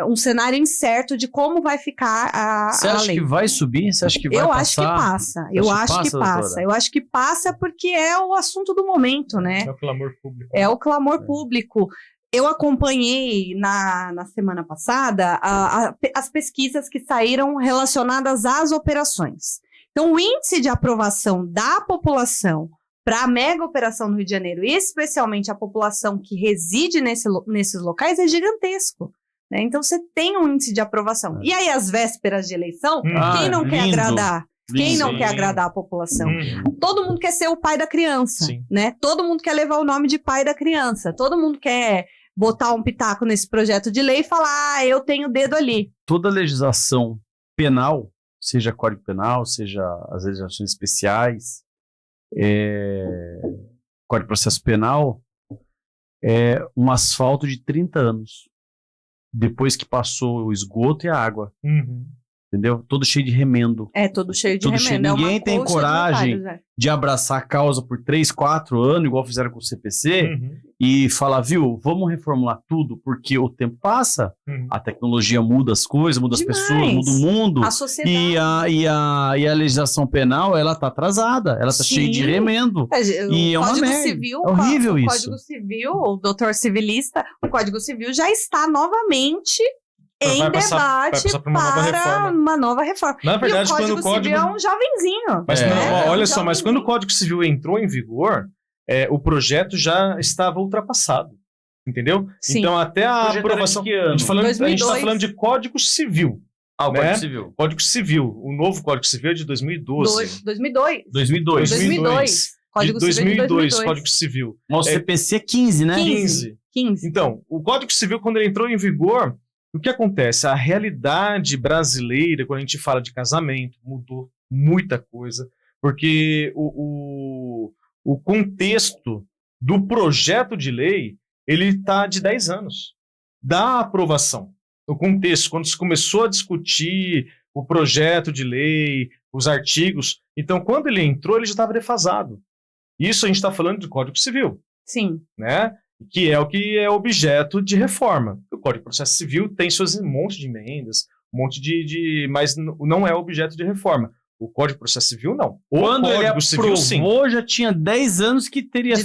um cenário incerto de como vai ficar a Você acha lei. que vai subir? Você acha que vai passar? Acho que passa. Eu acho que passa. Eu acho que passa porque é o assunto do momento, né? É o clamor público. É o clamor público. Eu acompanhei na semana passada as pesquisas que saíram relacionadas às operações. Então, o índice de aprovação da população para a mega operação no Rio de Janeiro, e especialmente a população que reside nesses locais, é gigantesco. Né? Então, você tem um índice de aprovação. E aí, às vésperas de eleição, quem não quer agradar? Quem não quer agradar a população? Todo mundo quer ser o pai da criança, né? Todo mundo quer levar o nome de pai da criança. Todo mundo quer botar um pitaco nesse projeto de lei e falar, eu tenho o dedo ali. Toda legislação penal, seja Código Penal, seja as legislações especiais, Código de Processo Penal, é um asfalto de 30 anos. Depois que passou o esgoto e a água. Entendeu? Todo cheio de remendo. Todo cheio de remendo. Ninguém tem coragem de abraçar a causa por 3, 4 anos, igual fizeram com o CPC, e falar, viu, vamos reformular tudo, porque o tempo passa, a tecnologia muda as coisas, muda as pessoas, muda o mundo. A sociedade. E a legislação penal, ela tá atrasada, ela tá cheia de remendo. E é uma merda. Civil, é horrível isso. O Código Civil, o doutor civilista, o Código Civil já está novamente em debate para uma nova reforma. Na verdade, e o quando o Código Civil é um jovenzinho. Mas olha só, mas quando o Código Civil entrou em vigor, o projeto já estava ultrapassado. Entendeu? Sim. Então, até a aprovação. A gente está falando de Código Civil. O né? Código Civil. Código Civil. O novo Código Civil é de 2012. 2002. 2002. Código de 2002, Civil. Código Civil. Mas o CPC é 15, né? 15. Então, o Código Civil, quando ele entrou em vigor, o que acontece? A realidade brasileira, quando a gente fala de casamento, mudou muita coisa, porque o contexto do projeto de lei, ele está de 10 anos da aprovação. O contexto, quando se começou a discutir o projeto de lei, os artigos, então quando ele entrou, ele já estava defasado. Isso a gente está falando do Código Civil. Sim. Né? Que é o que é objeto de reforma. O Código de Processo Civil tem um monte de emendas, um monte mas não é objeto de reforma. O Código de Processo Civil, não. O Quando Código ele Civil, sim. já tinha 10 anos que teria... De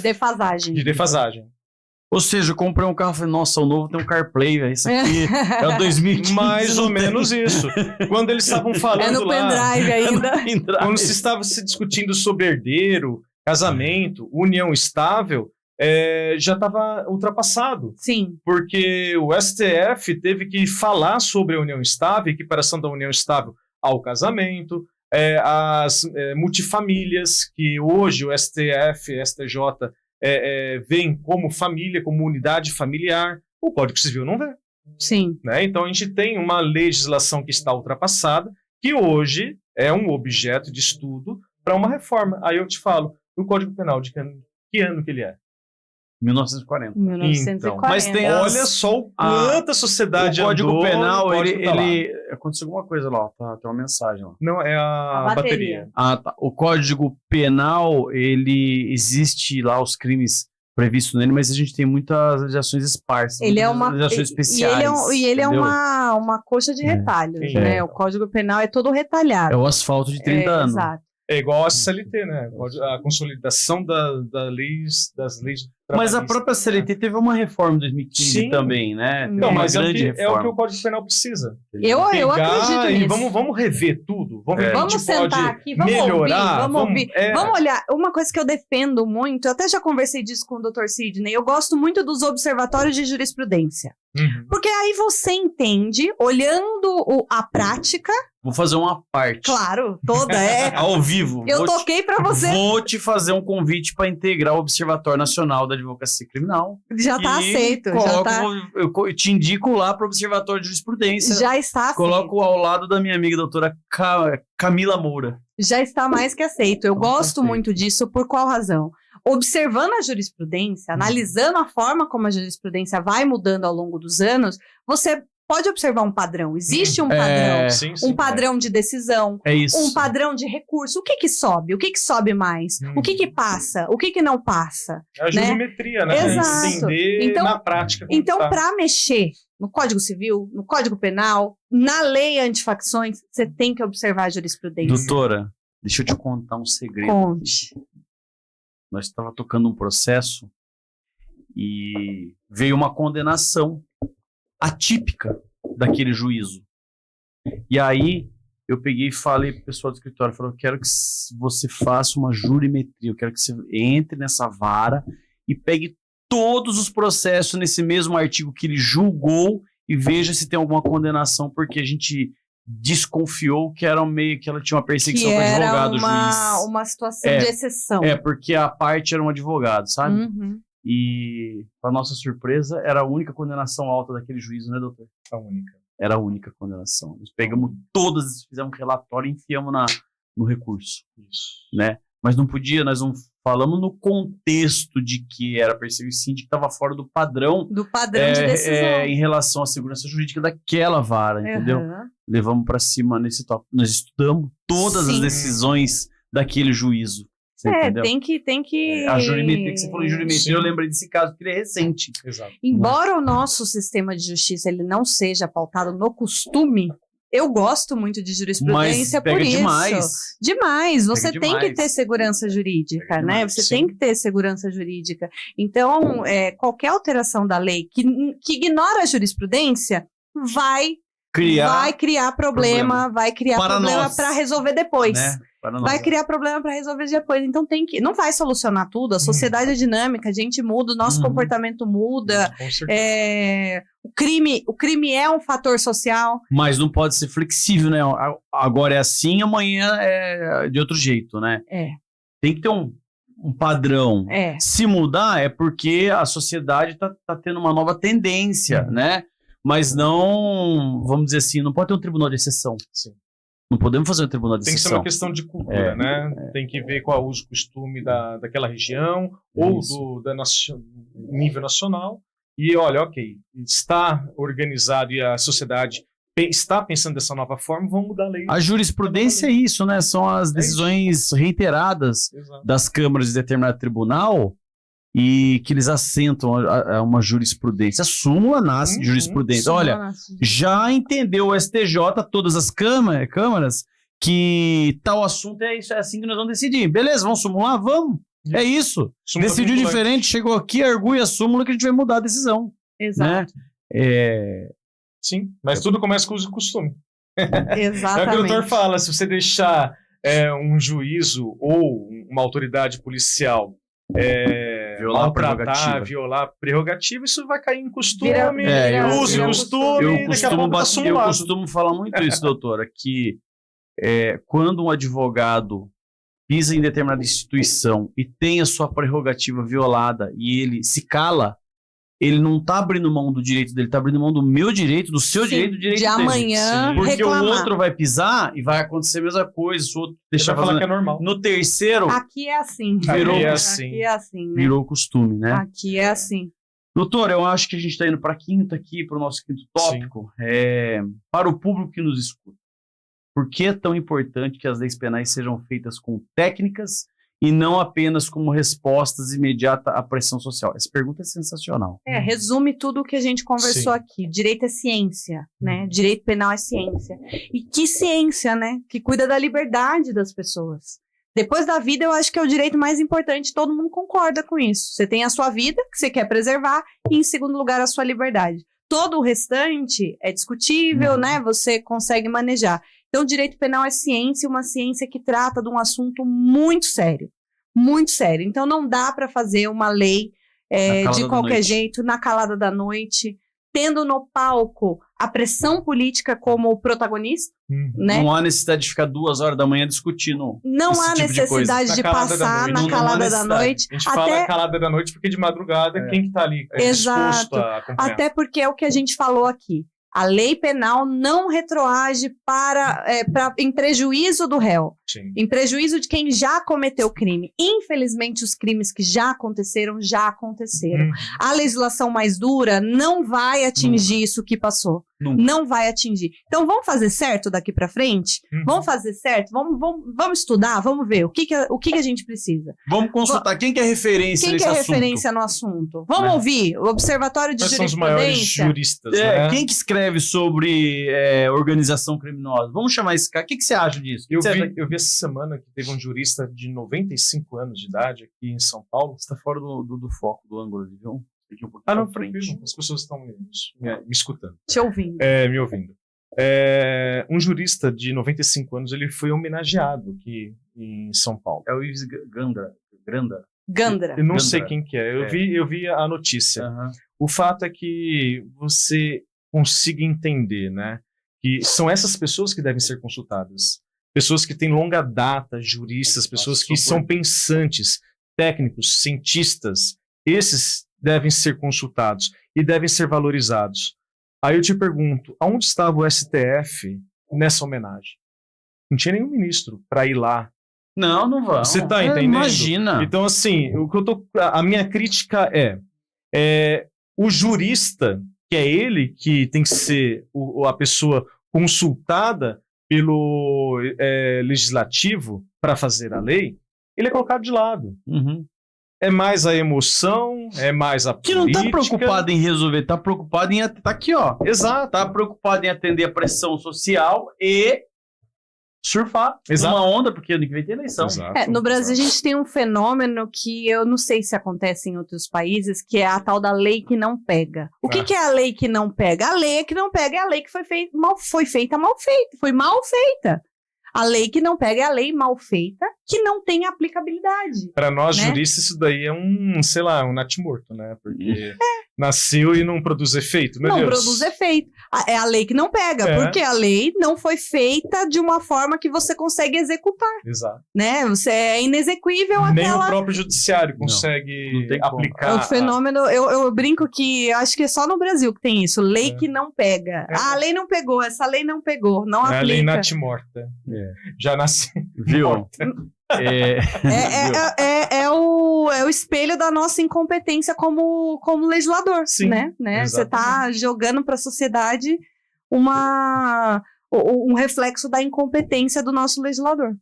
defasagem. Ou seja, eu comprei um carro e falei, nossa, o novo tem um CarPlay, véio, isso aqui é o 2015. Mais ou menos isso. Quando eles estavam falando no pendrive ainda. Quando se estava se discutindo sobre herdeiro, casamento, união estável, já estava ultrapassado. Sim. Porque o STF teve que falar sobre a união estável, equiparação da união estável ao casamento, as multifamílias, que hoje o STF, STJ, veem como família, como unidade familiar. O Código Civil não vê. Sim. Né? Então a gente tem uma legislação que está ultrapassada, que hoje é um objeto de estudo para uma reforma. Aí eu te falo, o Código Penal, de que ano que ele é? 1940. 1940. Então, mas olha só o quanto a sociedade o Código andou, Penal, o código ele aconteceu alguma coisa lá, tem uma mensagem lá. Não, é a bateria. Ah, tá. O Código Penal, ele existe lá os crimes previstos nele, mas a gente tem muitas legislações esparsas. Ele é uma legislações especiais. E ele é uma coxa de retalhos, né? O Código Penal é todo retalhado. É o asfalto de 30 anos. Exato. É igual a CLT, né? A consolidação das leis. Mas a própria CLT teve uma reforma em 2015 também, né? Não, mas grande é o que o Código Penal precisa. Eu acredito nisso. Vamos rever tudo. Vamos sentar aqui, vamos melhorar, ouvir. Vamos olhar. Uma coisa que eu defendo muito, eu até já conversei disso com o Dr. Sidney, eu gosto muito dos observatórios de jurisprudência. Porque aí você entende, olhando a prática... Vou fazer uma parte. Claro, toda ao vivo. Eu toquei pra você. Vou te fazer um convite para integrar o Observatório Nacional da Advocacia Criminal. Já tá aceito. Eu te indico lá para o Observatório de Jurisprudência. Já está aceito. Coloco ao lado da minha amiga doutora Camila Moura. Já está mais que aceito. Eu gosto muito disso. Por qual razão? Observando a jurisprudência, analisando a forma como a jurisprudência vai mudando ao longo dos anos, você pode observar um padrão. Existe um padrão. Sim, Padrão de decisão. É isso. Um padrão de recurso. O que sobe? O que sobe mais? O que passa? O que não passa? É a jurimetria, né? Exato. Entender Então, na prática. Então, para mexer no Código Civil, no Código Penal, na lei antifacções, você tem que observar a jurisprudência. Doutora, deixa eu te contar um segredo. Conte. Nós estávamos tocando um processo e veio uma condenação atípica daquele juízo. E aí eu peguei e falei para o pessoal do escritório, falei, eu quero que você faça uma jurimetria, eu quero que você entre nessa vara e pegue todos os processos nesse mesmo artigo que ele julgou e veja se tem alguma condenação, porque a gente desconfiou que era meio que ela tinha uma perseguição com o advogado, juiz. Uma situação de exceção. Porque a parte era um advogado, sabe? Uhum. E, para nossa surpresa, era a única condenação alta daquele juízo, né, doutor? A única. Era a única condenação. Nós pegamos todas, fizemos um relatório e enfiamos no recurso. Isso. Né? Mas não podia, nós não falamos no contexto de que era perseguição, de que estava fora do padrão. Do padrão de decisão. Em relação à segurança jurídica daquela vara, entendeu? Levamos para cima nesse tópico. Nós estudamos todas as decisões daquele juízo. Tem que... A jurimetria, que você falou em jurimetria, eu lembrei desse caso, porque ele é recente. Exato. Embora o nosso sistema de justiça ele não seja pautado no costume, eu gosto muito de jurisprudência por isso. Demais. Você tem que ter segurança jurídica, né? Você tem que ter segurança jurídica. Então, qualquer alteração da lei que ignora a jurisprudência vai criar problema para resolver depois. Né? Vai criar problema para resolver depois. Então não vai solucionar tudo. A sociedade é dinâmica, a gente muda, o nosso comportamento muda. Com certeza. O crime é um fator social. Mas não pode ser flexível, né? Agora é assim, amanhã é de outro jeito, né? Tem que ter um padrão. Se mudar é porque a sociedade tá tendo uma nova tendência, né? Mas não, vamos dizer assim, não pode ter um tribunal de exceção. Sim. Não podemos fazer um tribunal de exceção. Tem que ser uma questão de cultura, né? Tem que ver qual é o uso e costume daquela região ou do nível nacional. E olha, ok, está organizado e a sociedade está pensando dessa nova forma, vamos mudar a lei. A jurisprudência é isso, né? São as decisões reiteradas das câmaras de determinado tribunal e que eles assentam a uma jurisprudência. A súmula nasce de jurisprudência. Olha, já entendeu o STJ, todas as câmaras, que tal assunto é isso, é assim que nós vamos decidir. Beleza, vamos sumular? Vamos. É isso. Súmula decidiu diferente, chegou aqui, argui a súmula que a gente vai mudar a decisão. Exato. Né? Sim, mas tudo começa com uso e costume. Exatamente. É o que o doutor fala, se você deixar um juízo ou uma autoridade policial violar prerrogativa, isso vai cair em costume, uso e costume. Eu costumo falar muito isso, doutora, que quando um advogado pisa em determinada instituição e tem a sua prerrogativa violada e ele se cala, ele não está abrindo mão do direito dele, está abrindo mão do meu direito, do seu direito, do direito de dele. Amanhã porque reclamar. O outro vai pisar e vai acontecer a mesma coisa, o outro deixar falar que é normal. No terceiro... Aqui é assim. Aqui é assim, né? Virou costume, né? Aqui é assim. Doutor, eu acho que a gente está indo para o nosso quinto tópico, para o público que nos escuta. Por que é tão importante que as leis penais sejam feitas com técnicas e não apenas como respostas imediatas à pressão social? Essa pergunta é sensacional. Resume tudo o que a gente conversou aqui. Direito é ciência, né? Direito penal é ciência. E que ciência, né? Que cuida da liberdade das pessoas. Depois da vida, eu acho que é o direito mais importante, todo mundo concorda com isso. Você tem a sua vida, que você quer preservar, e em segundo lugar, a sua liberdade. Todo o restante é discutível, né? Você consegue manejar. Então, o direito penal é ciência, uma ciência que trata de um assunto muito sério. Muito sério. Então, não dá para fazer uma lei de qualquer jeito, na calada da noite, tendo no palco a pressão política como protagonista. Né? Não há necessidade de ficar 2 horas da manhã discutindo. Não há necessidade de passar na calada da noite. A gente fala calada da noite porque de madrugada quem que tá ali exposto a acompanhar. Até porque é o que a gente falou aqui. A lei penal não retroage em prejuízo do réu, Sim. em prejuízo de quem já cometeu o crime. Infelizmente, os crimes que já aconteceram. A legislação mais dura não vai atingir isso que passou. Nunca. Não vai atingir. Então, vamos fazer certo daqui para frente? Vamos fazer certo? Vamos estudar? Vamos ver o que a gente precisa. Vamos consultar quem que é referência Quem nesse que é assunto. referência no assunto? Vamos ouvir o Observatório de Quais são os maiores Jurisprudência. juristas, né? Quem que escreve sobre organização criminosa? Vamos chamar esse cara. O que você acha disso? Eu vi essa semana que teve um jurista de 95 anos de idade aqui em São Paulo. Você tá fora do foco, do ângulo, viu? Aqui um pouquinho Ah, não, pra frente. tranquilo. As pessoas estão me escutando. Te ouvindo. Me ouvindo. Um jurista de 95 anos, ele foi homenageado aqui em São Paulo. É o Ives Granda. Gandra. Eu não Gandra. sei quem que é. Eu vi a notícia. Aham. O fato é que você consiga entender, né? Que são essas pessoas que devem ser consultadas. Pessoas que têm longa data, juristas, pessoas que são pensantes, técnicos, cientistas. Esses devem ser consultados e devem ser valorizados. Aí eu te pergunto, aonde estava o STF nessa homenagem? Não tinha nenhum ministro para ir lá. Não vamos. Você tá entendendo? Imagina. Então, assim, a minha crítica é o jurista, que é ele que tem que ser a pessoa consultada pelo legislativo para fazer a lei, ele é colocado de lado. Uhum. É mais a emoção, é mais a Que política. não tá preocupado em resolver, tá preocupado em... Tá aqui, ó. Exato. Tá preocupado em atender a pressão social e surfar Exato. uma onda, porque ano que vem tem eleição. Exato. No Brasil, a Exato. gente tem um fenômeno que eu não sei se acontece em outros países, que é a tal da lei que não pega. O que é a lei que não pega? A lei que não pega é a lei que foi feita mal feita. A lei que não pega é a lei mal feita, que não tem aplicabilidade. Para nós, né? juristas, isso daí é um natimorto, né? Porque nasceu e não produz efeito, meu Não Deus. produz efeito. É a lei que não pega, porque a lei não foi feita de uma forma que você consegue executar, Exato. né? Você é inexequível Nem aquela... o próprio judiciário consegue não tem como. aplicar. É um fenômeno, eu brinco que acho que é só no Brasil que tem isso, lei É. que não pega. A lei não pegou, essa lei não pegou, não É a lei aplica. natimorta. Já nasce. Viu? É o espelho da nossa incompetência como legislador, Sim, né? Você tá jogando para a sociedade um reflexo da incompetência do nosso legislador.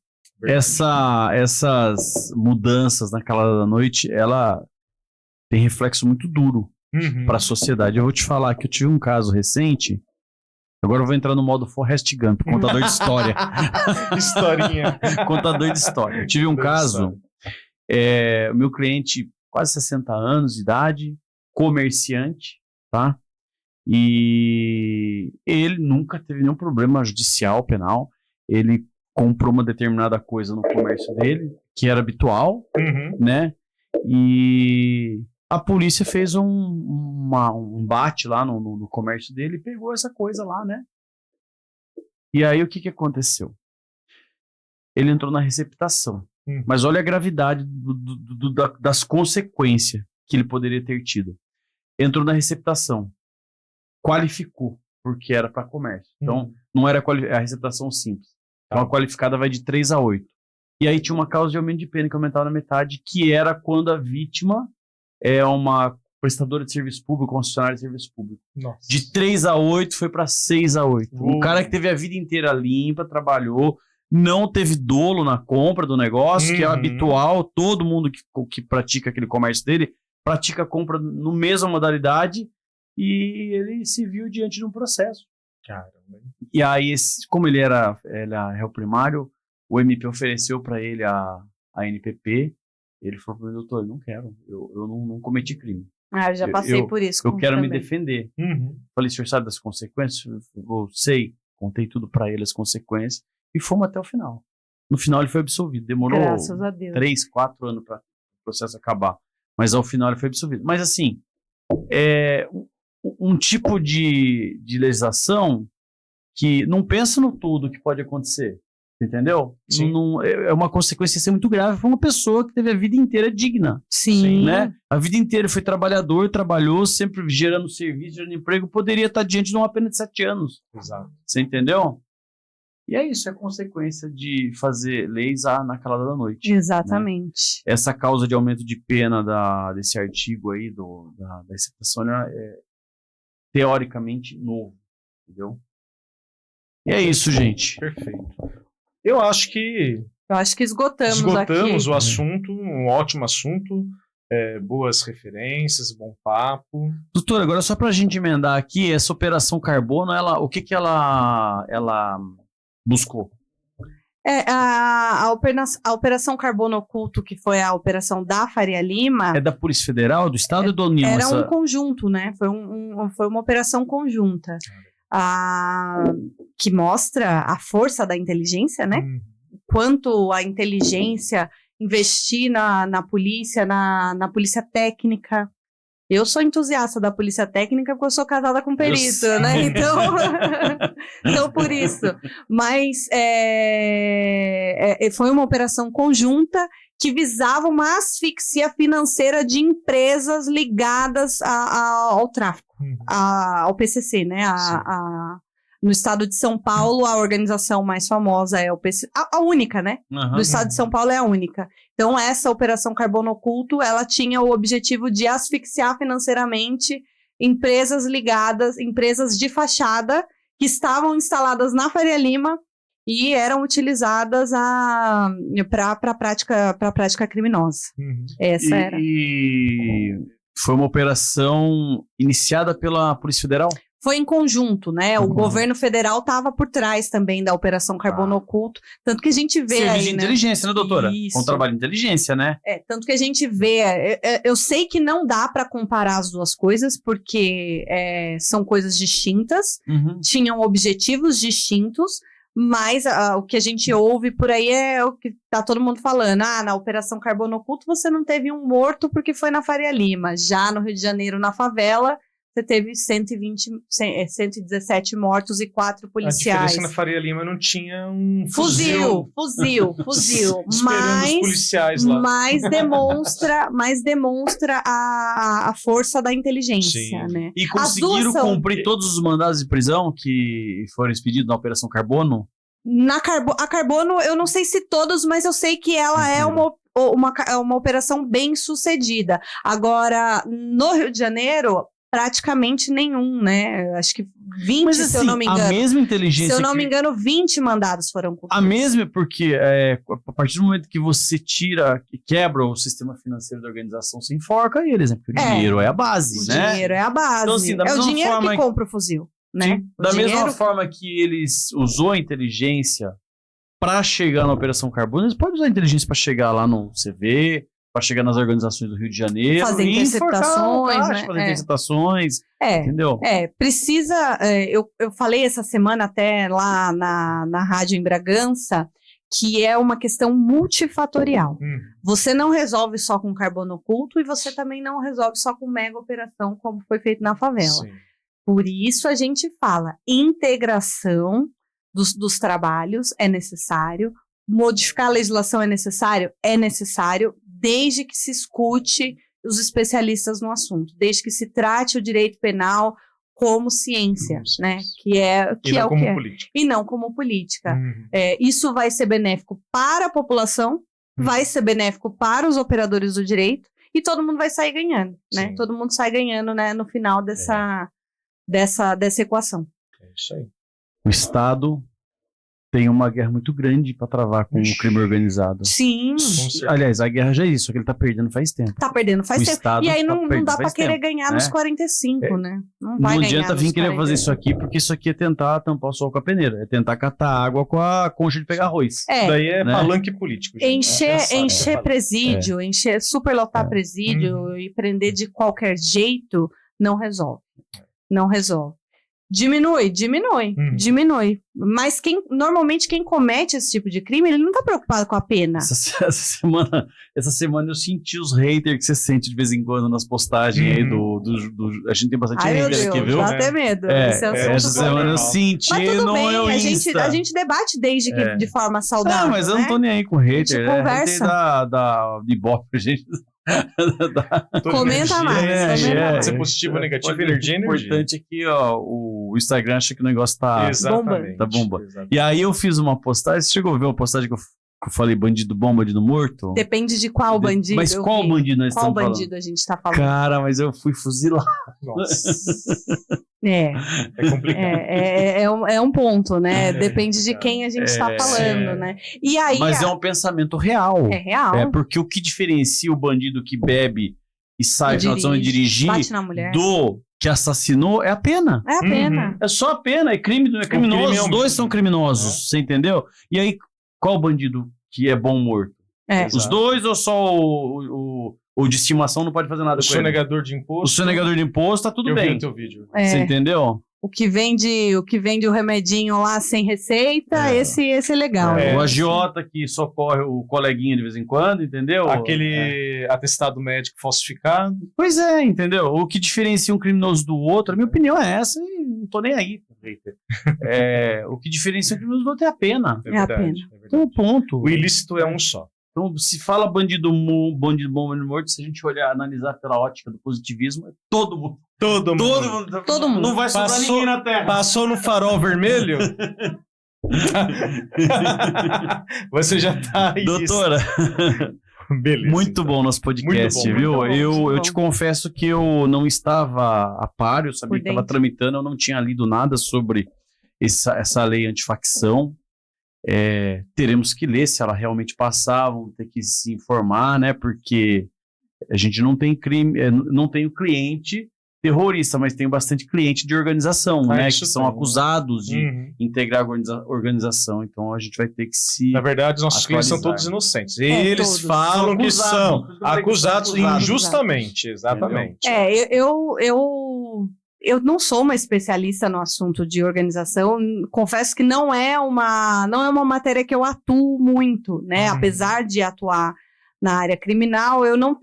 Essas mudanças naquela noite, ela tem reflexo muito duro Uhum. para a sociedade. Eu vou te falar que eu tive um caso recente. Agora eu vou entrar no modo Forrest Gump, contador de história. Historinha. Contador de história. Eu tive um caso, o meu cliente, quase 60 anos de idade, comerciante, tá? E ele nunca teve nenhum problema judicial, penal. Ele comprou uma determinada coisa no comércio dele, que era habitual, Uhum. né? E a polícia fez um bate lá no comércio dele e pegou essa coisa lá, né? E aí o que aconteceu? Ele entrou na receptação. Mas olha a gravidade das consequências que ele poderia ter tido. Entrou na receptação. Qualificou, porque era para comércio. Então, não era a receptação simples. Então, a qualificada vai de 3 a 8. E aí tinha uma causa de aumento de pena que aumentava na metade, que era quando a vítima é uma prestadora de serviço público, concessionária de serviço público. Nossa. De 3 a 8 foi para 6 a 8. Um Uou. cara que teve a vida inteira limpa, trabalhou, não teve dolo na compra do negócio, que é habitual, todo mundo que pratica aquele comércio dele, pratica a compra no mesma modalidade, e ele se viu diante de um processo. Caramba. E aí, como ele era réu primário, o MP ofereceu para ele a NPP. Ele falou para mim: doutor, eu não quero, eu não cometi crime. Eu já passei por isso. Eu quero me também. defender. Uhum. Falei: o senhor sabe das consequências? Eu sei. Contei tudo para ele, as consequências, e fomos até o final. No final ele foi absolvido. Demorou Graças a Deus. 3, 4 anos para o processo acabar. Mas ao final ele foi absolvido. Mas assim, um tipo de legislação que não pensa no tudo que pode acontecer. Entendeu? Sim. É uma consequência ser muito grave para uma pessoa que teve a vida inteira digna. Sim. Né? A vida inteira foi trabalhador, trabalhou, sempre gerando serviço, gerando emprego, poderia estar diante de uma pena de 7 anos. Exato. Você entendeu? E é isso, é consequência de fazer leis na calada da noite. Exatamente. Né? Essa causa de aumento de pena desse artigo aí, da receptação, é teoricamente novo. Entendeu? E é isso, gente. Perfeito. Eu acho que Esgotamos aqui. o assunto, um ótimo assunto, boas referências, bom papo. Doutor, agora só para a gente emendar aqui, essa operação Carbono, o que ela buscou? A Operação Carbono Oculto, que foi a operação da Faria Lima... É da Polícia Federal, do Estado ou da União? Era um conjunto, né? Foi uma operação conjunta. Que mostra a força da inteligência, né? Quanto a inteligência investir na polícia, na polícia técnica. Eu sou entusiasta da polícia técnica porque eu sou casada com perito, né? Então, por isso. Mas foi uma operação conjunta que visava uma asfixia financeira de empresas ligadas ao tráfico, ao PCC, né? No estado de São Paulo, a organização mais famosa é o PCC, a única, né? Do estado de São Paulo é a única. Então, essa Operação Carbono Oculto, ela tinha o objetivo de asfixiar financeiramente empresas ligadas, empresas de fachada, que estavam instaladas na Faria Lima e eram utilizadas para a prática criminosa. Essa era. E foi uma operação iniciada pela Polícia Federal? Foi em conjunto, né? O governo federal estava por trás também da Operação Carbono Oculto, tanto que a gente vê Serviço aí, de inteligência, né, doutora? Isso. Com trabalho de inteligência, né? Tanto que a gente vê... Eu sei que não dá para comparar as duas coisas, porque são coisas distintas, tinham objetivos distintos, mas o que a gente ouve por aí é o que tá todo mundo falando. Na Operação Carbono Oculto você não teve um morto porque foi na Faria Lima. Já no Rio de Janeiro, na favela... Você teve 117 mortos e 4 policiais. A diferença na Faria Lima não tinha um fuzil. Esperando os policiais lá. Mas demonstra a força da inteligência, né? E conseguiram cumprir todos os mandados de prisão que foram expedidos na Operação Carbono? A Carbono, eu não sei se todos, mas eu sei que ela é uma operação bem sucedida. Agora, no Rio de Janeiro... praticamente nenhum, né? Acho que 20, mas, assim, se eu não me engano. A mesma inteligência. Se eu não me engano, 20 mandados foram cumpridos. A mesma, porque a partir do momento que você quebra o sistema financeiro da organização, você enforca eles, né? Porque o dinheiro é a base, né? O dinheiro é a base. Então, assim, é o dinheiro que compra o fuzil, né? Sim, da mesma forma que eles usou a inteligência para chegar na Operação Carbono, eles podem usar a inteligência para chegar lá no CV, para chegar nas organizações do Rio de Janeiro. Fazer interceptações, né? Fazer interceptações, entendeu? Precisa... eu falei essa semana até lá na rádio em Bragança, que é uma questão multifatorial. Você não resolve só com carbono oculto e você também não resolve só com mega operação, como foi feito na favela. Sim. Por isso a gente fala, integração dos trabalhos é necessário, modificar a legislação é necessário, desde que se escute os especialistas no assunto, desde que se trate o direito penal como ciência, né? Que é o que é. E não como política. Isso vai ser benéfico para a população, vai ser benéfico para os operadores do direito e todo mundo vai sair ganhando, né? Sim. Todo mundo sai ganhando, né? No final dessa equação. É isso aí. O Estado tem uma guerra muito grande para travar com o crime organizado. Sim. Aliás, a guerra já é isso, só que ele tá perdendo faz tempo. Tá perdendo faz tempo. E aí não dá para querer ganhar nos 45, né? Não adianta vir querer fazer isso aqui, porque isso aqui é tentar tampar o sol com a peneira. É tentar catar água com a concha de pegar arroz. Isso daí é palanque político. Gente. Encher presídio, superlotar presídio e prender de qualquer jeito, não resolve. Não resolve. Diminui. Mas normalmente quem comete esse tipo de crime, ele não tá preocupado com a pena. Essa semana eu senti os haters que você sente de vez em quando nas postagens aí a gente tem bastante haters aqui, viu? Dá até medo. Essa semana eu senti tudo bem, no Insta. a gente debate desde que de forma saudável, mas eu não tô nem aí com hater. Conversa. Da Ibope, gente. Comenta mais. Pode ser positivo ou negativo, energia. O importante é que o Instagram acha que o negócio tá bombando. E aí eu fiz uma postagem. Você chegou a ver uma postagem que eu falei bandido bom, bandido morto? Depende de qual bandido. Mas qual bandido nós estamos falando? Qual bandido a gente tá falando? Cara, mas eu fui fuzilado. Nossa. É complicado. É um ponto, né? Depende de quem a gente tá falando, né? E aí, mas é um pensamento real. É real. É porque o que diferencia o bandido que bebe e sai de dirigir bate na mulher, do que assassinou é a pena. É a pena. É só a pena. É crime, não é criminoso. Crime os dois são criminosos. Você entendeu? E aí, qual bandido que é bom morto? Os dois ou só o de estimação não pode fazer nada com ele? O sonegador de imposto tá tudo bem. Eu vi o teu vídeo. Você entendeu? O que vende o remedinho lá sem receita, esse é legal. O agiota que socorre o coleguinha de vez em quando, entendeu? Aquele atestado médico falsificado. Pois é, entendeu? O que diferencia um criminoso do outro, a minha opinião é essa e não tô nem aí. O que diferencia um criminoso do outro é a pena. É a pena. Então, ponto. O ilícito é um só. Então, se fala bandido bom, bandido morto, se a gente analisar pela ótica do positivismo, é todo mundo. Todo mundo. Não vai sobrar ninguém na Terra. Passou no farol vermelho? Você já tá aí. Doutora, beleza. Muito bom nosso podcast, viu? Eu te confesso que eu não estava a par, eu sabia que estava tramitando, eu não tinha lido nada sobre essa lei antifacção. Teremos que ler se ela realmente passar, vamos ter que se informar, né? Porque a gente não tem não tem o cliente terrorista, mas tem bastante cliente de organização, né? Que são acusados de integrar a organização. Então a gente vai ter que se. Na verdade, os nossos clientes são todos inocentes. Eles falam que são acusados injustamente. Exatamente. Eu não sou uma especialista no assunto de organização, confesso que não é uma matéria que eu atuo muito, né? Apesar de atuar na área criminal, eu não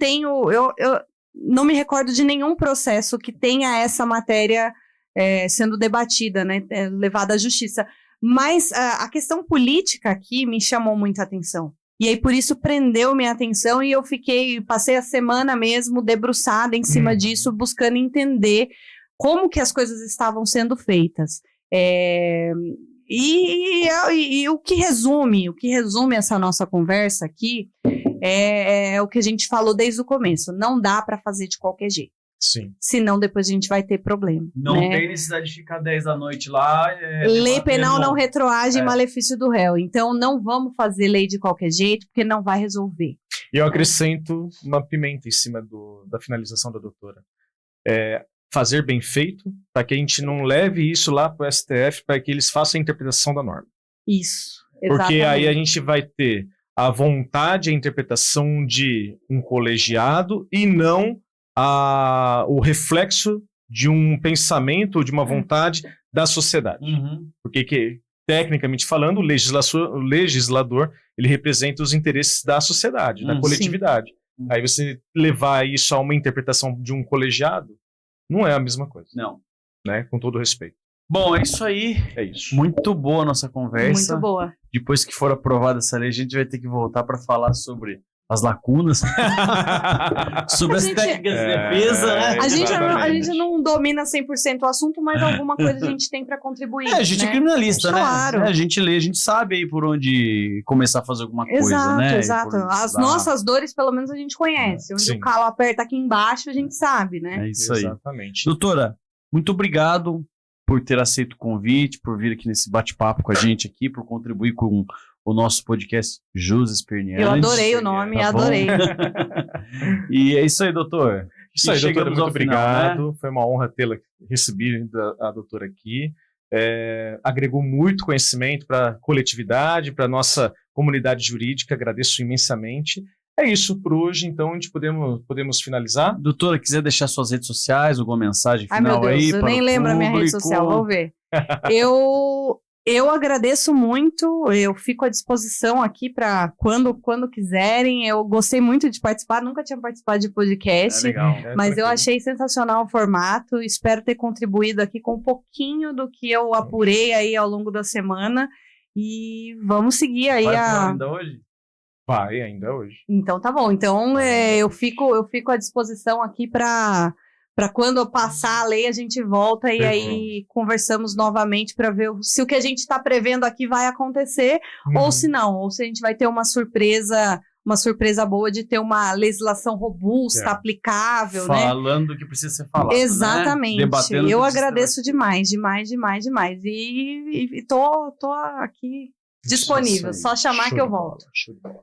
me recordo de nenhum processo que tenha essa matéria sendo debatida, né? Levada à justiça. Mas a questão política aqui me chamou muita atenção. E aí, por isso, prendeu minha atenção e eu passei a semana mesmo debruçada em cima disso, buscando entender como que as coisas estavam sendo feitas. E o que resume essa nossa conversa aqui é o que a gente falou desde o começo. Não dá para fazer de qualquer jeito. Sim. Senão depois a gente vai ter problema. Não tem necessidade de ficar 10 da noite lá. Lei penal não retroage malefício do réu. Então não vamos fazer lei de qualquer jeito, porque não vai resolver. E eu acrescento uma pimenta em cima da finalização da doutora. Fazer bem feito, para que a gente não leve isso lá para o STF, para que eles façam a interpretação da norma. Isso, exatamente. Porque aí a gente vai ter a vontade, a interpretação de um colegiado e não o reflexo de um pensamento, de uma vontade da sociedade. Porque, tecnicamente falando, o legislador ele representa os interesses da sociedade, da coletividade. Aí você levar isso a uma interpretação de um colegiado, não é a mesma coisa. Não. Né? Com todo respeito. Bom, é isso aí. É isso. Muito boa a nossa conversa. Muito boa. Depois que for aprovada essa lei, a gente vai ter que voltar para falar sobre as lacunas, sobre as técnicas de defesa, né? A gente não domina 100% o assunto, mas alguma coisa a gente tem para contribuir. A gente é criminalista, né? Claro. A gente lê, a gente sabe aí por onde começar a fazer alguma coisa, né? Exato. As nossas dores, pelo menos, a gente conhece. Onde o calo aperta aqui embaixo, a gente sabe, né? É isso aí. Exatamente. Doutora, muito obrigado por ter aceito o convite, por vir aqui nesse bate-papo com a gente aqui, por contribuir com o nosso podcast Jus Esperniandi. Eu adorei o nome, adorei. E é isso aí, doutor. Isso aí, doutora, muito obrigado. Final, né? Foi uma honra tê-la recebido a doutora aqui. Agregou muito conhecimento para a coletividade, para a nossa comunidade jurídica. Agradeço imensamente. É isso por hoje, então a gente podemos finalizar. Doutora, quiser deixar suas redes sociais, alguma mensagem Ai, meu final Deus, aí eu para nem o lembro a minha rede público? social, vamos ver. Eu agradeço muito, eu fico à disposição aqui para quando quiserem. Eu gostei muito de participar, nunca tinha participado de podcast, legal. mas eu tranquilo. achei sensacional o formato. Espero ter contribuído aqui com um pouquinho do que eu apurei aí ao longo da semana. E vamos seguir aí Vai falar ainda hoje? Vai, ainda hoje. Então tá bom. Então eu fico à disposição aqui para quando eu passar a lei a gente volta e aí conversamos novamente para ver se o que a gente está prevendo aqui vai acontecer ou se não, ou se a gente vai ter uma surpresa boa de ter uma legislação robusta, aplicável, né? Falando do que precisa ser falado, Exatamente. Né? Debatendo o Eu que precisa agradeço demais. E tô aqui disponível. Isso aí. Só chamar Show que eu de bola, volto. show de bola.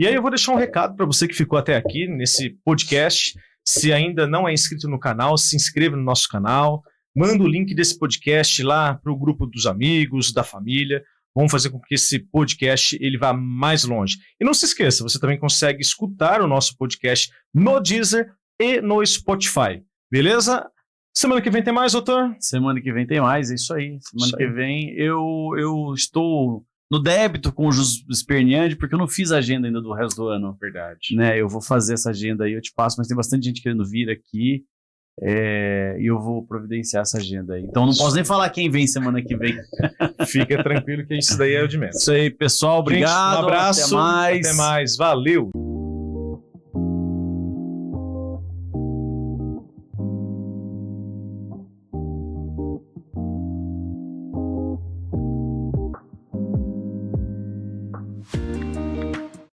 E aí eu vou deixar um recado para você que ficou até aqui nesse podcast. Se ainda não é inscrito no canal, se inscreva no nosso canal. Manda o link desse podcast lá para o grupo dos amigos, da família. Vamos fazer com que esse podcast ele vá mais longe. E não se esqueça, você também consegue escutar o nosso podcast no Deezer e no Spotify. Beleza? Semana que vem tem mais, doutor? Semana que vem tem mais, é isso aí. Semana Isso que aí. vem eu estou no débito com o Jus Sperniandi, porque eu não fiz a agenda ainda do resto do ano. Verdade. Né? Eu vou fazer essa agenda aí, eu te passo, mas tem bastante gente querendo vir aqui. E eu vou providenciar essa agenda aí. Então não posso nem falar quem vem semana que vem. Fica tranquilo que isso daí é o de menos. Isso aí, pessoal. Obrigado. Gente, um abraço. Até mais. Até mais. Valeu.